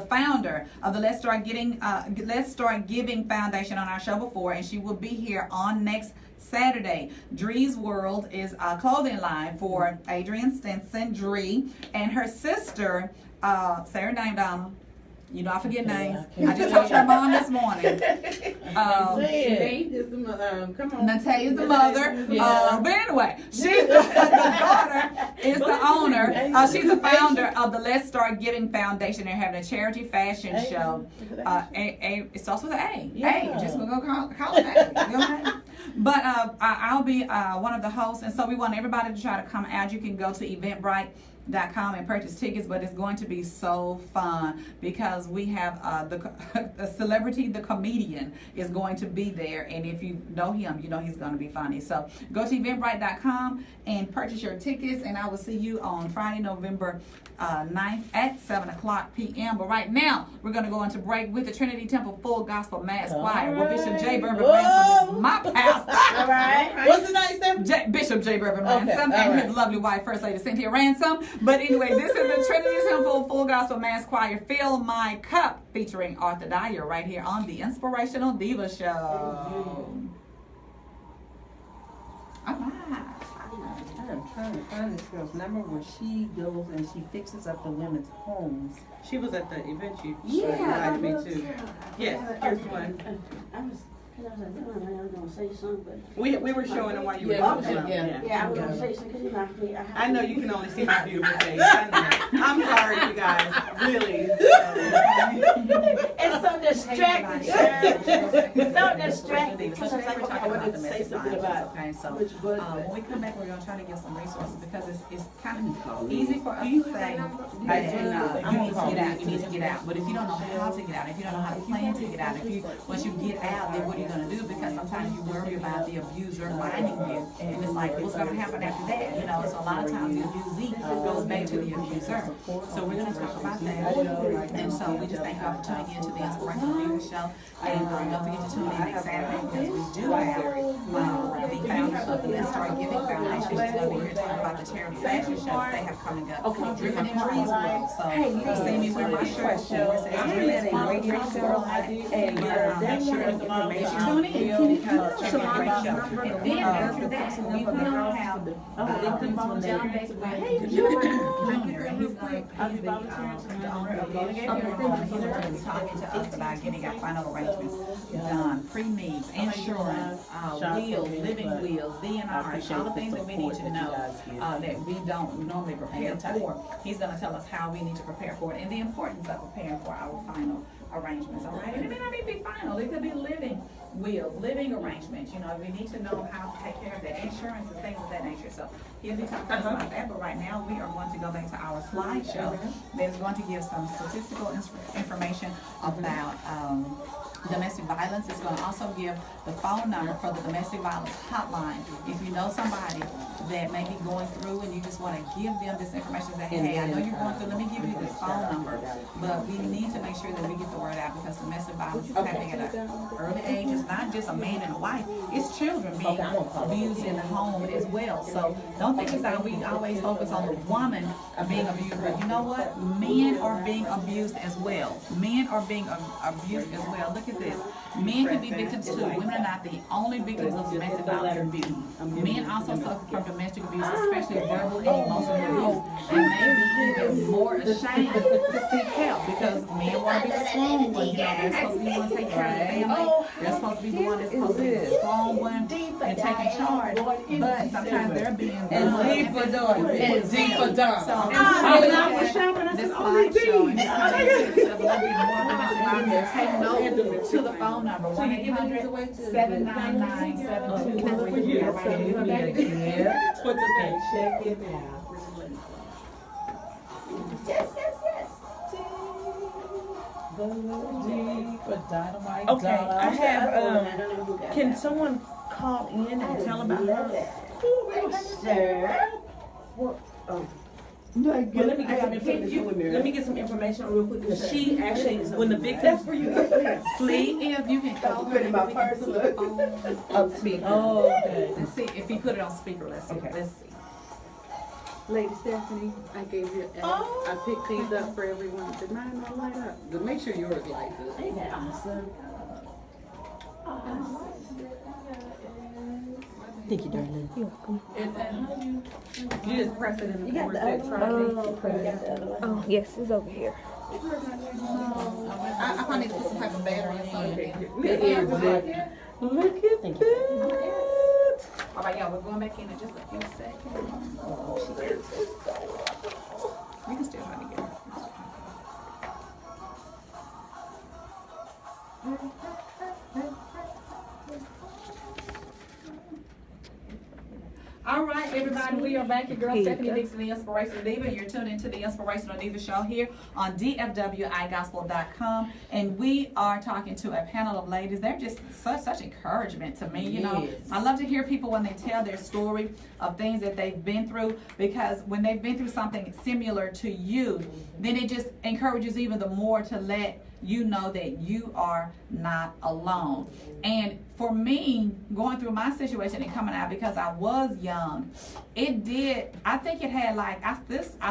founder of the Let's Start Giving Foundation on our show before, and she will be here on next Saturday. Dree's World is a clothing line for Adrienne Stinson Dree and her sister. Say her name, Donna. You know I forget names. I just talked to her mom this morning. Come on. Natalia's the mother. Yeah. But anyway, she's the daughter is the owner. She's the founder of the Let's Start Giving Foundation. They're having a charity fashion show. It starts with an A. Yeah. A. Just gonna call it A. Okay? But I'll be one of the hosts, and so we want everybody to try to come out. You can go to Eventbrite.com and purchase tickets, but it's going to be so fun because we have the celebrity, the comedian is going to be there, and if you know him, you know he's going to be funny. So go to Eventbrite.com and purchase your tickets, and I will see you on Friday, November 9th at 7 o'clock p.m. But right now, we're going to go into break with the Trinity Temple Full Gospel Mass Choir, where Bishop J. Bourbon Ransom is my pastor. All right. What's the name, Steph? Bishop J. Bourbon Okay, Ransom all and right. his lovely wife, First Lady Cynthia Ransom. But anyway, this is the Trinity Temple Full Gospel Mass Choir, Fill My Cup, featuring Arthur Dyer right here on the Inspirational Diva Show. All right. I'm trying to find this girl's number where she goes and she fixes up the women's homes. She was at the event you Yeah. invited me to. Yes, here's one. I was gonna say something, We were showing them while you were Yeah, talking. but I was gonna say something because I know you can only see my beautiful face. I know. I'm sorry, you guys. Really. It's so distracting. So distracting. So today we're talking about domestic something violence, okay? So when we come back, we're going to try to give some resources because it's kind of easy for us to say that you need to get out, you need to get out. But if you don't know how to get out, if you don't know how to plan to get out, once you get out, then what are you going to do? Because sometimes you worry about the abuser finding you, and it's like, what's going to happen after that? You know, so a lot of times the abusee goes back to the abuser. So we're going to talk about that. And so we just thank you all for tuning in to the Inspirational Diva Show. And don't forget to tune in next Saturday because we do have the founder of the Let's Start Giving Foundation. She's going to be here talking about the charity fashion show that they have coming up. Driven in Greensboro. So you see me wear my shirt show. It says Greensboro. And make sure that you tune in because it's a great show. And then after that, we will have John Beck Jr. He's the owner of Golden Gate Funeral Home. He's going to be talking to us about getting our final arrangements done, pre-needs, insurance, wills, living wills, DNRs, all the things that we need to know that we don't normally prepare for. He's going to tell us how we need to prepare for it and the importance of preparing for our final arrangements, all right? And it may not even be final, it could be living wills, living arrangements. You know, we need to know how to take care of that, insurance and things of that nature. So he'll be talking about that, but right now we are going to go back to our slideshow that's going to give some statistical information about domestic violence. It's going to also give the phone number for the domestic violence hotline. If you know somebody that may be going through and you just want to give them this information, say, hey, I know you're going through, let me give you this phone number. But we need to make sure that we get the word out because domestic violence is happening at an early age. It's not just a man and a wife, it's children being abused in the home as well. So don't think it's that we always focus on the woman being abused, but you know what? Men are being abused as well. Men are being abused as well. Look at this. Men can be victims too. Women are not the only victims of domestic violence and abuse. Men also suffer from domestic abuse, especially verbal and emotional abuse, and may be even more ashamed to seek help because men want to be the strong one. You know, they're supposed to be the one to take care of the family. They're supposed to be the one that's supposed to be the strong one and taking charge. But sometimes they're being And D for done. And D for done. So this slideshow and this kind of a little bit more domestic violence. Take note to the phone number 1-800-799-7243. Check it out. Yes. Okay, I have, can someone call in and tell about her? No, Well, let me get some information real quick. She actually, when the victim flee, If you can call her, in my purse. on speaker. oh, okay. Let's see if you put it on speaker. Let's see. Okay. Let's see. Lady Stephanie, I gave you, I picked these up for everyone. Did mine not light up? To make sure yours lights up. Isn't that awesome? Thank you, darling. You just press it in the You got corner. the other one? Oh, yes, it's over here. I probably need to put some type of battery in something. Look at Thank that. All right, y'all, we're going back in just a few seconds. You can still try to get her. All right, everybody, we are back. Your girl Stephanie Dixon, the Inspirational Diva. You're tuned into the Inspirational Diva Show here on DFWIGospel.com. And we are talking to a panel of ladies. They're just such encouragement to me, you know. I love to hear people when they tell their story of things that they've been through, because when they've been through something similar to you, then it just encourages even the more to let you know that you are not alone. And for me, going through my situation and coming out, because I was young, it did, I think it had like, I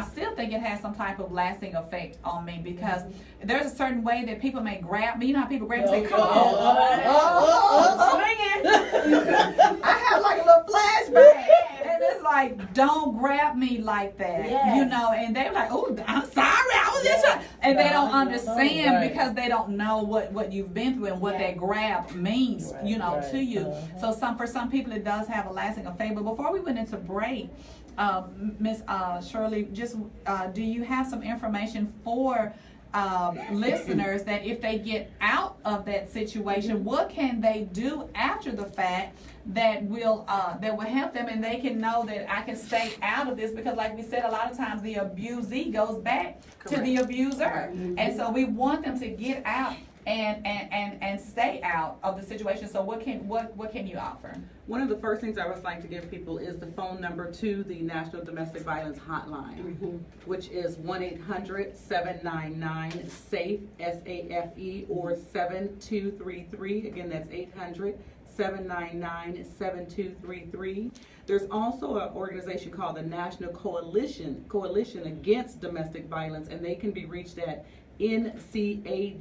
still think it has some type of lasting effect on me, because there's a certain way that people may grab me. You know how people grab me and say, come on, swinging. I have like a little flashback. And it's like, don't grab me like that, you know, and they're like, oh, I'm sorry, I was just trying. And they don't understand because they don't know what you've been through and what that grab means, you know, to you. So for some people it does have a lasting effect. But before we went into break, Miss Shirley, just do you have some information for listeners that if they get out of that situation, what can they do after the fact that will help them, and they can know that I can stay out of this? Because like we said, a lot of times the abusee goes back to the abuser. And so we want them to get out and stay out of the situation. So what can you offer? One of the first things I would like to give people is the phone number to the National Domestic Violence Hotline, which is 1-800-799-SAFE, S-A-F-E, or 7233. Again, that's 800-799-7233. There's also an organization called the National Coalition Against Domestic Violence, and they can be reached at ncadv.org.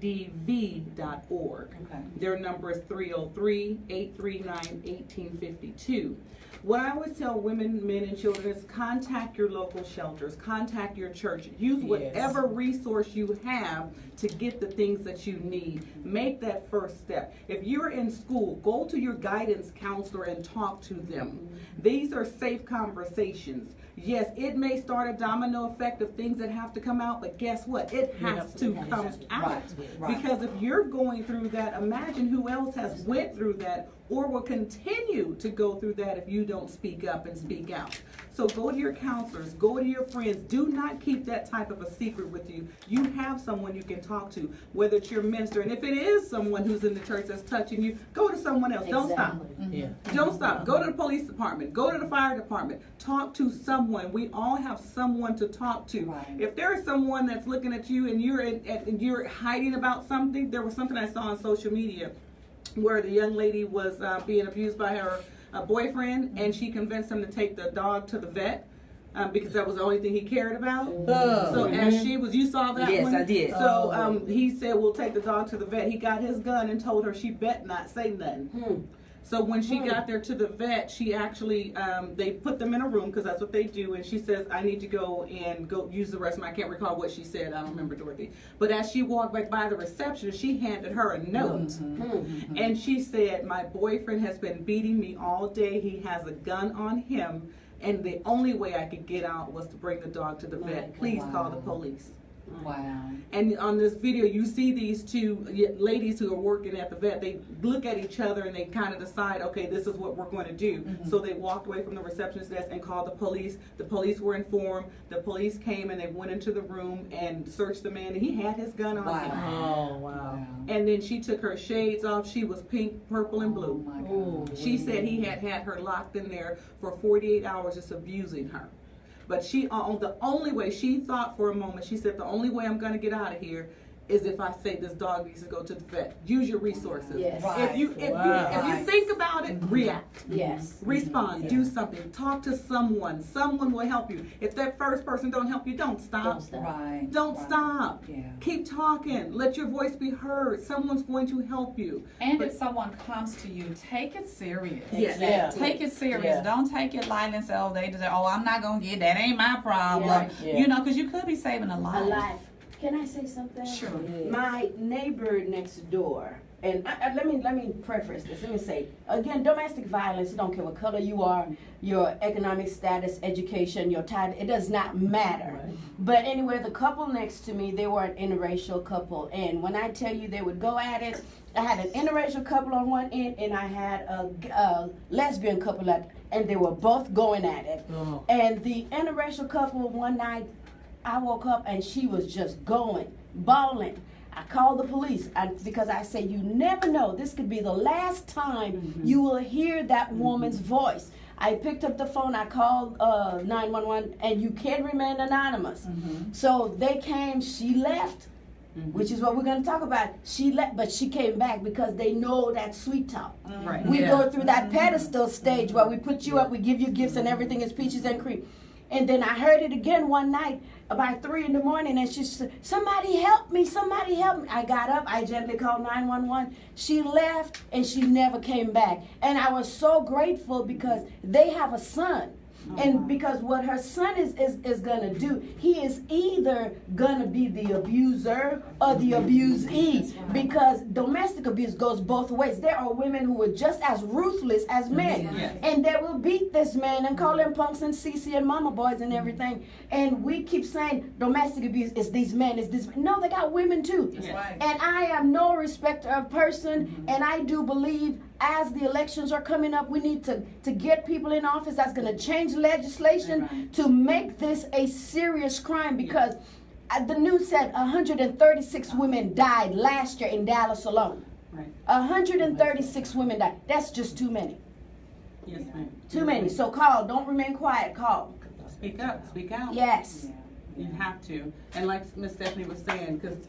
Okay. Their number is 303-839-1852. What I always tell women, men, and children is contact your local shelters, contact your church, use whatever resource you have to get the things that you need. Make that first step. If you're in school, go to your guidance counselor and talk to them. These are safe conversations. Yes, it may start a domino effect of things that have to come out, but guess what? It has to come out. Right. Because if you're going through that, imagine who else has went through that or will continue to go through that if you don't speak up and speak out. So go to your counselors, go to your friends. Do not keep that type of a secret with you. You have someone you can talk to, whether it's your minister. And if it is someone who's in the church that's touching you, go to someone else. Don't stop. Yeah. Don't stop. Go to the police department. Go to the fire department. Talk to someone. We all have someone to talk to. Right. If there is someone that's looking at you and you're hiding about something, there was something I saw on social media where the young lady was being abused by her boyfriend, and she convinced him to take the dog to the vet. Because that was the only thing he cared about. So as you saw that one? Yes, I did. So he said, we'll take the dog to the vet. He got his gun and told her she bet not say nothing. So when she got there to the vet, she actually, they put them in a room because that's what they do. And she says, I need to go use the restroom. I can't recall what she said. I don't remember, Dorothy. But as she walked back by the receptionist, she handed her a note. And she said, my boyfriend has been beating me all day. He has a gun on him. And the only way I could get out was to bring the dog to the vet. Please call the police. Wow. And on this video, you see these two ladies who are working at the vet. They look at each other and they kind of decide, okay, this is what we're going to do. So they walked away from the receptionist desk and called the police. The police were informed. The police came and they went into the room and searched the man, and he had his gun on him. Oh, wow. And then she took her shades off. She was pink, purple, and blue. Oh my God. She said he had her locked in there for 48 hours just abusing her. But the only way, she thought for a moment, she said, the only way I'm going to get out of here is if I say this dog needs to go to the vet. Use your resources. Yes. If you think about it, react. Yes. Respond. Do something. Talk to someone. Someone will help you. If that first person don't help you, don't stop. Don't stop. Right. Don't Right. stop. Yeah. Keep talking. Let your voice be heard. Someone's going to help you. And But- if someone comes to you, take it serious. Yes. Yeah. Take it serious. Yeah. Don't take it lightly and say, oh, they just, oh, I'm not going to get that. Ain't my problem. Yeah. Yeah. You know, because you could be saving a life. Alive. Can I say something? Sure. My neighbor next door, and let me preface this. Let me say again, domestic violence. It don't care what color you are, your economic status, education, your title. It does not matter. Right. But anyway, the couple next to me, they were an interracial couple, and when I tell you they would go at it, I had an interracial couple on one end, and I had a lesbian couple and they were both going at it. Oh. And the interracial couple one night, I woke up and she was just going, bawling. I called the police because I said, you never know. This could be the last time you will hear that woman's voice. I picked up the phone, I called 911, and you can remain anonymous. So they came, she left, which is what we're going to talk about. She left, but she came back because they know that sweet talk. Right. We Yeah. go through that pedestal stage where we put you up, we give you gifts, and everything is peaches and cream. And then I heard it again one night about 3 in the morning, and she said, somebody help me, somebody help me. I got up, I gently called 911. She left, and she never came back. And I was so grateful because they have a son. And because what her son is gonna do, he is either gonna be the abuser or the abusee. Because domestic abuse goes both ways. There are women who are just as ruthless as men, and they will beat this man and call him punks and CC and mama boys and everything. And we keep saying domestic abuse is these men, is this. No, they got women too. That's right. And I am no respecter of person, and I do believe as the elections are coming up, we need to get people in office that's going to change legislation to make this a serious crime, because the news said 136 women died last year in Dallas alone. Right. 136 women died. That's just too many. Yes, ma'am. Too many. So call. Don't remain quiet. Call. Speak up, speak out. Yes. You have to. And like Miss Stephanie was saying, because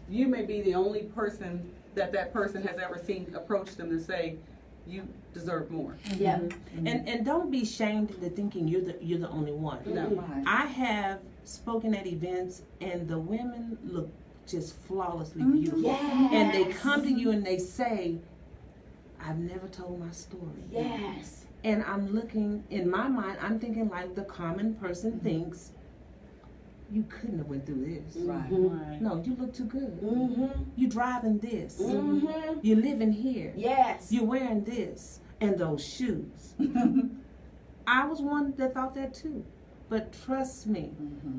you may be the only person that person has ever seen approach them to say, you deserve more. Yeah. And don't be shamed into thinking you're the only one. No. Right. I have spoken at events and the women look just flawlessly beautiful. Yes. And they come to you and they say, I've never told my story. Yes. And I'm looking, in my mind, I'm thinking like the common person thinks, you couldn't have went through this. Right. Right. No, you look too good. Mm-hmm. You driving this. Mm-hmm. You living here. Yes. You're wearing this and those shoes. I was one that thought that too. But trust me,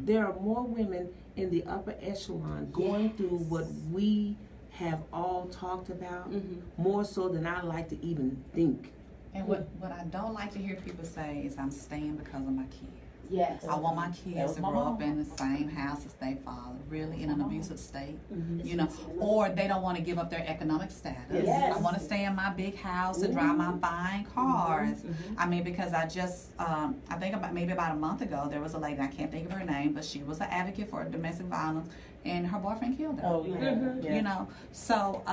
there are more women in the upper echelon going through what we have all talked about, more so than I like to even think. And what I don't like to hear people say is I'm staying because of my kids. Yes. I want my kids to grow up in the same house as their father, really in an abusive state, you know, or they don't want to give up their economic status. Yes. I want to stay in my big house and drive my fine cars. I mean, because I just, I think about a month ago, there was a lady, I can't think of her name, but she was an advocate for domestic violence, and her boyfriend killed her. Oh, yeah. You know, so,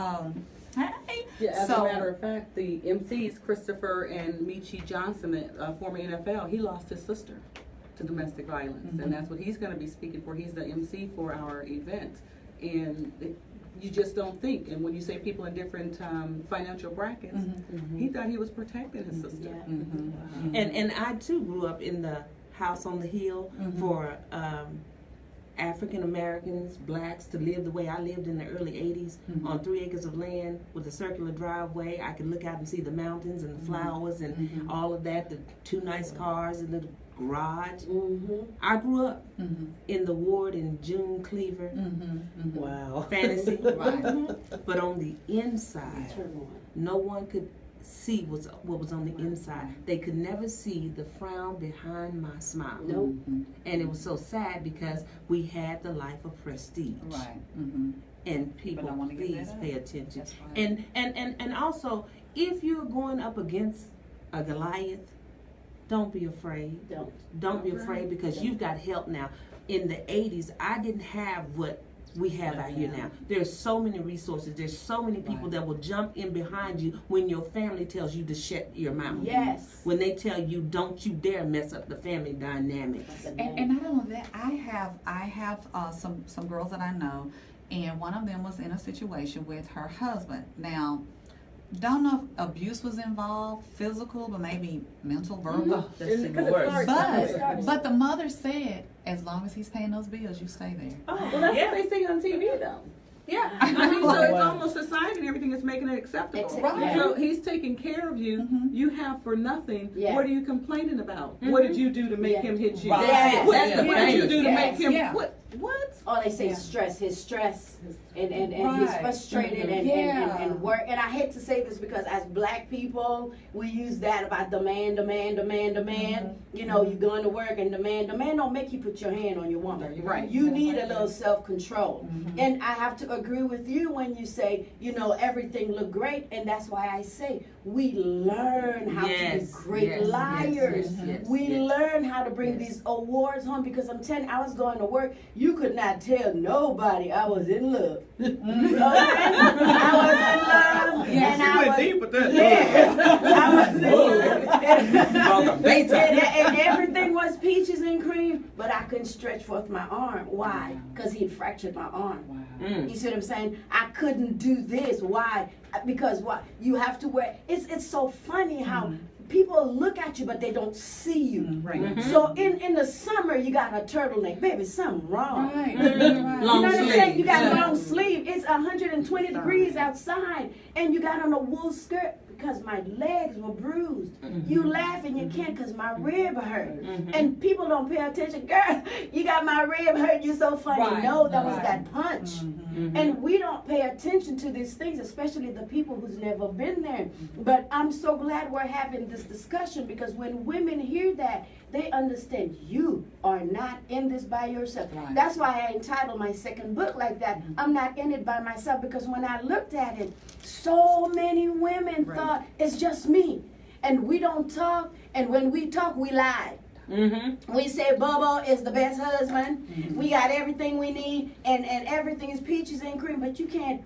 hey. Yeah, as So- a matter of fact, the MCs, Christopher and Michi Johnson, the former NFL, he lost his sister to domestic violence, and that's what he's going to be speaking for. He's the MC for our event, and you just don't think. And when you say people in different financial brackets, he thought he was protecting his sister. Yeah. And I too grew up in the house on the hill for African Americans, blacks to live the way I lived in the early 80s on 3 acres of land with a circular driveway. I could look out and see the mountains and the flowers and all of that, the 2 nice cars in the garage. I grew up in the ward in June Cleaver. Wow. Fantasy. Right. But on the inside, Turn on. no one could see what was on the inside. They could never see the frown behind my smile. Nope. And it was so sad because we had the life of prestige. Right. And people, don't wanna give please that up. pay attention. That's right. And also, if you're going up against a Goliath, don't be afraid. Don't be afraid because you've got help now. In the 80s, I didn't have what we have out here now. There's so many resources. There's so many people that will jump in behind you when your family tells you to shut your mouth. Yes. When they tell you, don't you dare mess up the family dynamics. And not only that, I have some girls that I know, and one of them was in a situation with her husband. Now, don't know if abuse was involved, physical, but maybe mental, verbal. That's even worse. But the mother said, as long as he's paying those bills, you stay there. Well, that's what they say on TV, though. Yeah, I mean, so it's almost society and everything is making it acceptable. Right. So he's taking care of you. You have for nothing. Yeah. What are you complaining about? What did you do to make him hit you? Right. Yes. What did you do to make him? Yeah. What? Oh, they say stress. His stress, and he's Right. frustrated and work. And I hate to say this because as black people, we use that about demand. You know, you going to work and demand don't make you put your hand on your woman. Right. You need a little self-control. And I have to agree with you when you say, you know, everything looked great, and that's why I say we learn how to be great liars. We learn how to bring these awards home because I'm telling you, I was going to work. You could not tell nobody I was in love. Okay? I was in love. And I was deep with that. I was in love. And everything was peaches and cream, but I couldn't stretch forth my arm. Why? Because he had fractured my arm. You see what I'm saying? I couldn't do this. Why? Because what? You have to wear. It's so funny how people look at you, but they don't see you. Right. So in the summer, you got a turtleneck. Baby, something wrong. Right. You know Long what I'm saying? You got sleeves. long sleeve. It's 120 degrees outside, and you got on a wool skirt. because my legs were bruised. You laugh and you can't because my rib hurt. And people don't pay attention. Girl, you got my rib hurt, you so funny. Right. No, that was that punch. And we don't pay attention to these things, especially the people who's never been there. But I'm so glad we're having this discussion, because when women hear that, they understand you are not in this by yourself. Right. That's why I entitled my second book like that. I'm not in it by myself, because when I looked at it, so many women thought it's just me. And we don't talk, and when we talk, we lie. We say Bobo is the best husband. We got everything we need, and everything is peaches and cream. But you can't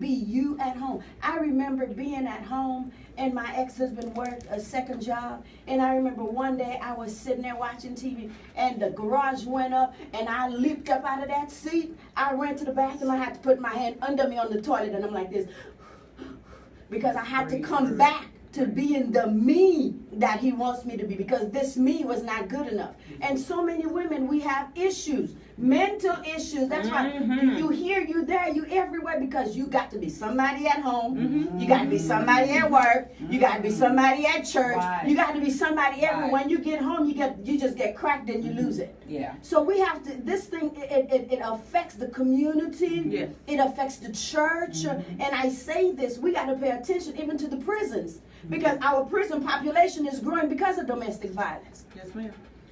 be you at home. I remember being at home, and my ex-husband worked a second job. And I remember one day I was sitting there watching TV, and the garage went up, and I leaped up out of that seat. I ran to the bathroom. I had to put my hand under me on the toilet, and I'm like this, because I had to come back to being the me that he wants me to be, because this me was not good enough. And so many women, we have issues, mental issues. That's why you here, you there, you everywhere, because you got to be somebody at home, you got to be somebody at work, you got to be somebody at church, you got to be somebody everywhere. When you get home, you just get cracked and you lose it. Yeah. So we have to, this thing, it affects the community, it affects the church, and I say this, we got to pay attention even to the prisons, because our prison population is growing because of domestic violence. Yes, ma'am.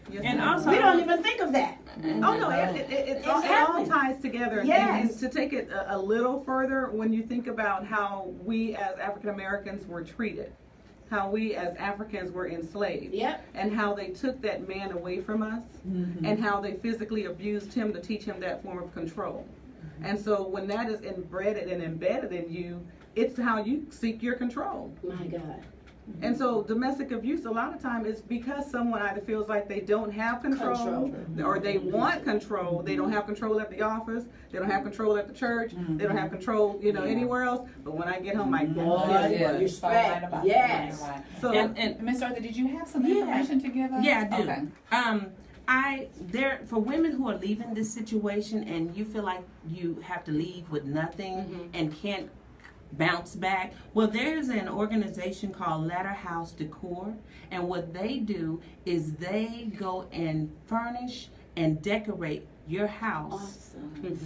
Yes, And ma'am. also, We don't even think of that. oh no, it all ties together. Yes. And to take it a little further, when you think about how we as African Americans were treated, how we as Africans were enslaved, Yep. and how they took that man away from us, and how they physically abused him to teach him that form of control. And so when that is inbred and embedded in you, it's how you seek your control. My God. And so domestic abuse, a lot of time, is because someone either feels like they don't have control, or they want control. They don't have control at the office, they don't have control at the church, they don't have control, anywhere else. But when I get home, I You're so right about that. Yes. Right. So And Miss Dorothy, did you have some information to give us? Yeah, I do. Okay. For women who are leaving this situation and you feel like you have to leave with nothing and can't bounce back, well, there's an organization called Ladder House Decor, and what they do is they go and furnish and decorate your house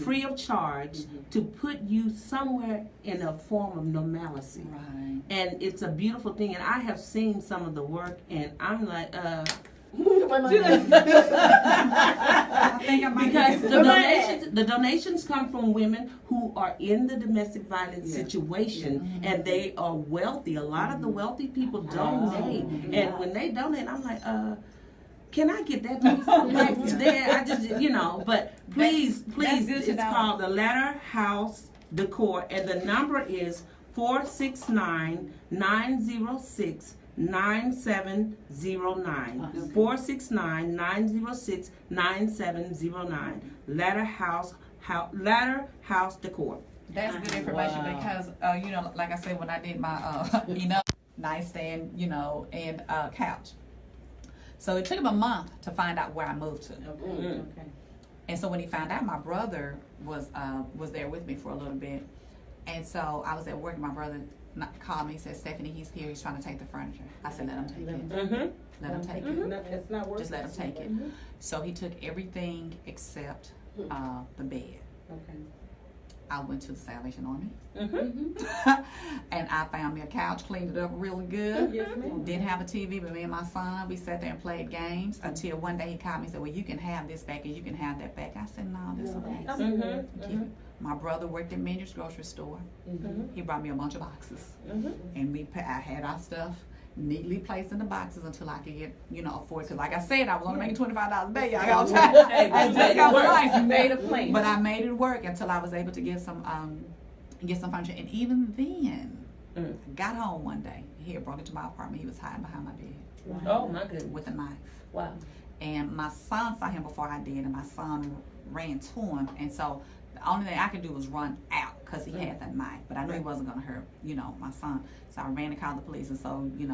free of charge to put you somewhere in a form of normalcy. Right. And it's a beautiful thing, and I have seen some of the work, and I'm like, I think I might because the donations come from women who are in the domestic violence situation, and they are wealthy. A lot of the wealthy people donate, and when they donate, I'm like, can I get that piece right there? I just, but please, it's called the Ladder House Decor, and the number is 469-906-9709. 469-906-9709. Ladder House Decor. That's good information because, like I said, when I did my, nightstand, and couch. So it took him a month to find out where I moved to. okay. And so when he found out, my brother was there with me for a little bit. And so I was at work, and my brother called me and said, Stephanie, he's here, he's trying to take the furniture. I said, let him take it. Let him take it. It's not worth Just let him take it. So he took everything except the bed. Okay. I went to the Salvation Army. And I found me a couch, cleaned it up really good. Yes, ma'am. Didn't have a TV, but me and my son, we sat there and played games until one day he called me and said, well, you can have this back and you can have that back. I said, no, that's okay. Keep it. My brother worked at Minier's grocery store. He brought me a bunch of boxes. And I had our stuff neatly placed in the boxes until I could get, afford. Because like I said, I was only making $25 a day. I got time. I just got my life. You made a plan. But I made it work until I was able to get some furniture. And even then, I got home one day. He had broke into my apartment. He was hiding behind my bed. Oh my goodness. With a knife. Wow. And my son saw him before I did, and my son ran to him. And so the only thing I could do was run out because he had that knife. But I knew he wasn't going to hurt, my son. So I ran and called the police. And so, we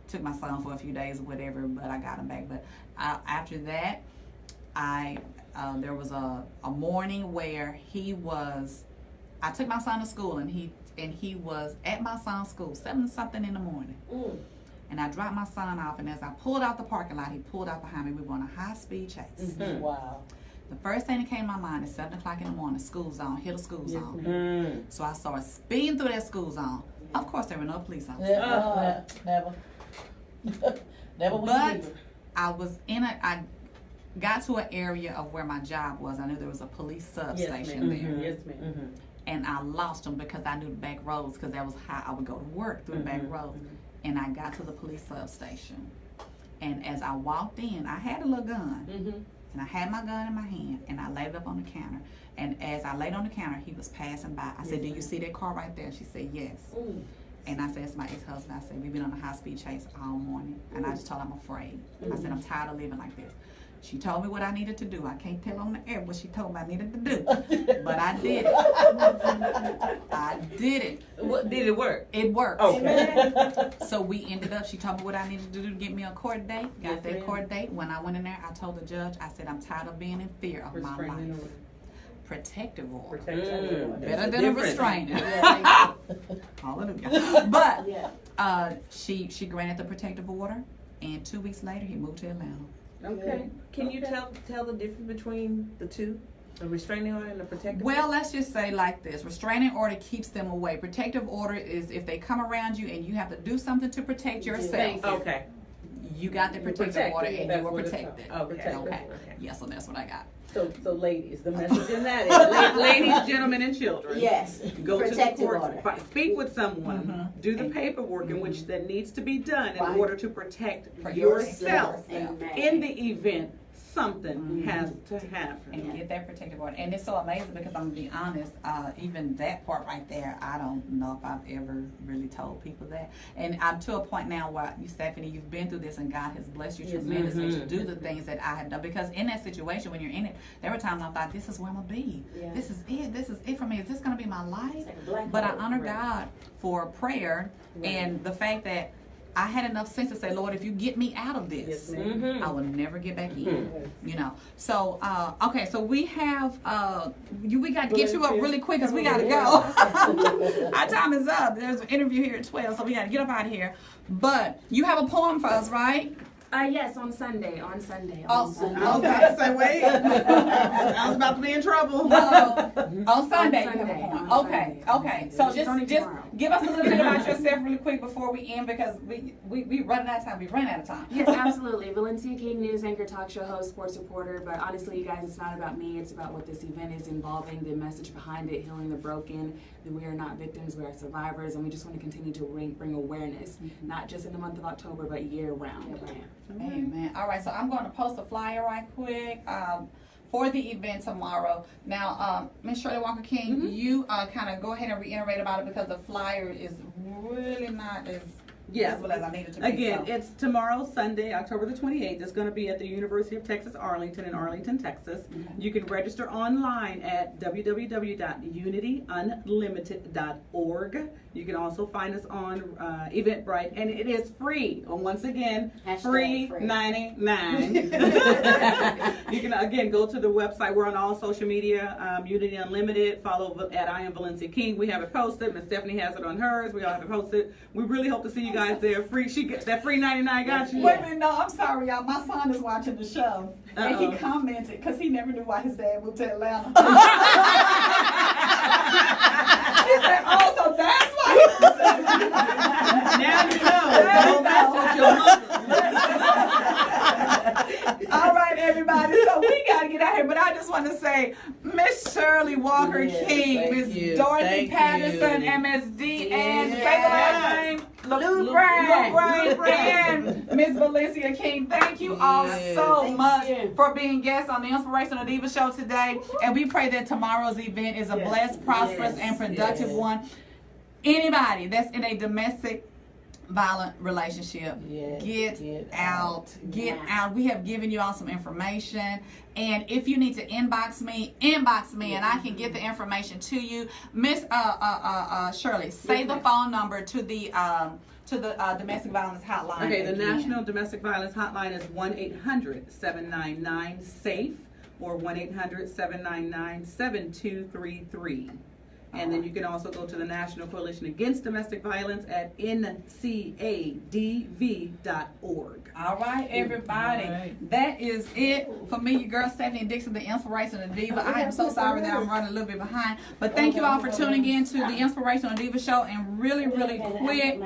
took my son for a few days or whatever, but I got him back. But after that, there was a morning where he was I took my son to school, and he was at my son's school, 7-something in the morning. And I dropped my son off, and as I pulled out the parking lot, he pulled out behind me. We were on a high-speed chase. Wow. The first thing that came to my mind is 7 o'clock in the morning, school zone, hit a school zone. So I started speeding through that school zone. Of course, there were no police officers. Never. Never. But I got to an area of where my job was. I knew there was a police substation there. Yes, ma'am. And I lost them because I knew the back roads, because that was how I would go to work, through the back roads. And I got to the police substation. And as I walked in, I had a little gun. And I had my gun in my hand, and I laid it up on the counter. And as I laid on the counter, he was passing by. I said, do you see that car right there? She said, yes. And I said, it's my ex-husband. I said, we've been on a high-speed chase all morning. And I just told him I'm afraid. I said, I'm tired of living like this. She told me what I needed to do. I can't tell on the air what she told me I needed to do. But I did it. I did it. What, did it work? It worked. Okay. So we ended up, she told me what I needed to do to get me a court date. Got that court date. When I went in there, I told the judge, I said, I'm tired of being in fear of my life. Protective order. Better than a restraining. Hallelujah. But she granted the protective order, and 2 weeks later, he moved to Atlanta. Okay. Can you tell the difference between the two? The restraining order and the protective order? Well, let's just say like this. Restraining order keeps them away. Protective order is if they come around you and you have to do something to protect yourself. Okay. You got the protective order and you were protected. Okay. Yes, so that's what I got. So ladies, the message in that is, ladies, gentlemen, and children. Yes. Go to the Protective courts, order. speak with someone, do the paperwork in which that needs to be done in order to protect For yourself Amen. in the event something has to happen. And get that protective order. And it's so amazing because I'm gonna be honest, even that part right there, I don't know if I've ever really told people that. And I'm to a point now where you, Stephanie, you've been through this and God has blessed you tremendously to do the things that I have done. Because in that situation, when you're in it, there were times I thought, this is where I'm gonna be. Yeah. This is it for me. Is this gonna be my life? It's like a black But I hole. honor God for prayer and the fact that I had enough sense to say, Lord, if you get me out of this, I will never get back in. You know. So, okay, so we have, we got to get you up really quick because we got to go. Our time is up. There's an interview here at 12, so we got to get up out of here. But you have a poem for us, right? Yes, on Sunday. Awesome. Okay, say wait. I was about to be in trouble. On Sunday. Sunday. Okay. So It's only just tomorrow. give us a little bit about yourself really quick before we end because we running out of time. We ran out of time. Yes, absolutely. Valencia King, news anchor, talk show host, sports reporter. But honestly, you guys, it's not about me. It's about what this event is involving, the message behind it, healing the broken, that we are not victims, we are survivors, and we just want to continue to bring awareness, not just in the month of October, but year round. Amen. All right, so I'm going to post a flyer right quick for the event tomorrow. Now, Ms. Shirley Walker King, you kind of go ahead and reiterate about it because the flyer is really not as well as I need it to be. Again, so. it's tomorrow, Sunday, October the 28th. It's going to be at the University of Texas Arlington in Arlington, Texas. You can register online at www.unityunlimited.org. You can also find us on Eventbrite, and it is free. And once again, free 99. You can again go to the website. We're on all social media, Unity Unlimited. Follow at I Am Valencia King. We have it posted. Miss Stephanie has it on hers. We all have it posted. We really hope to see you guys there. Free. That free 99 got you. Wait a minute, no, I'm sorry, y'all. My son is watching the show, and he commented because he never knew why his dad moved to Atlanta. He said, "Oh, so that's why." Now you know. Don't mess with your mother. All right, everybody. So we gotta get out here, but I just want to say, Miss Shirley Walker King, Miss Dorothy Patterson, MSD, and say the last name. Labrin and Miss Valencia King, thank you all so much for being guests on the Inspirational Diva Show today. And we pray that tomorrow's event is a blessed, prosperous, and productive one. Anybody that's in a domestic violent relationship, get out. We have given you all some information, and if you need to inbox me, and I can get the information to you. Miss Shirley, say the phone number to the domestic violence hotline. Okay, the again. National Domestic Violence Hotline is 1-800-799-SAFE or 1-800-799-7233. And then you can also go to the National Coalition Against Domestic Violence at ncadv.org. All right, everybody. That is it for me, your girl Stephanie Dixon, the Inspirational Diva. I am so sorry that I'm running a little bit behind. But thank you all for tuning in to the Inspirational Diva Show. And really, really quick,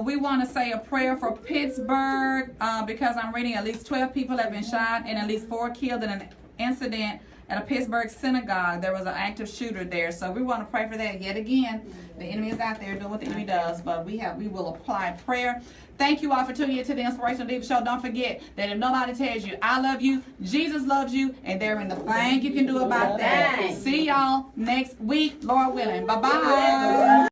we want to say a prayer for Pittsburgh because I'm reading at least 12 people have been shot and at least 4 killed in an incident at a Pittsburgh synagogue. There was an active shooter there. So we want to pray for that yet again. The enemy is out there doing what the enemy does, but we will apply prayer. Thank you all for tuning in to the Inspirational Diva Show. Don't forget that if nobody tells you I love you, Jesus loves you, and there ain't a thing you can do about that. See y'all next week, Lord willing. Bye-bye.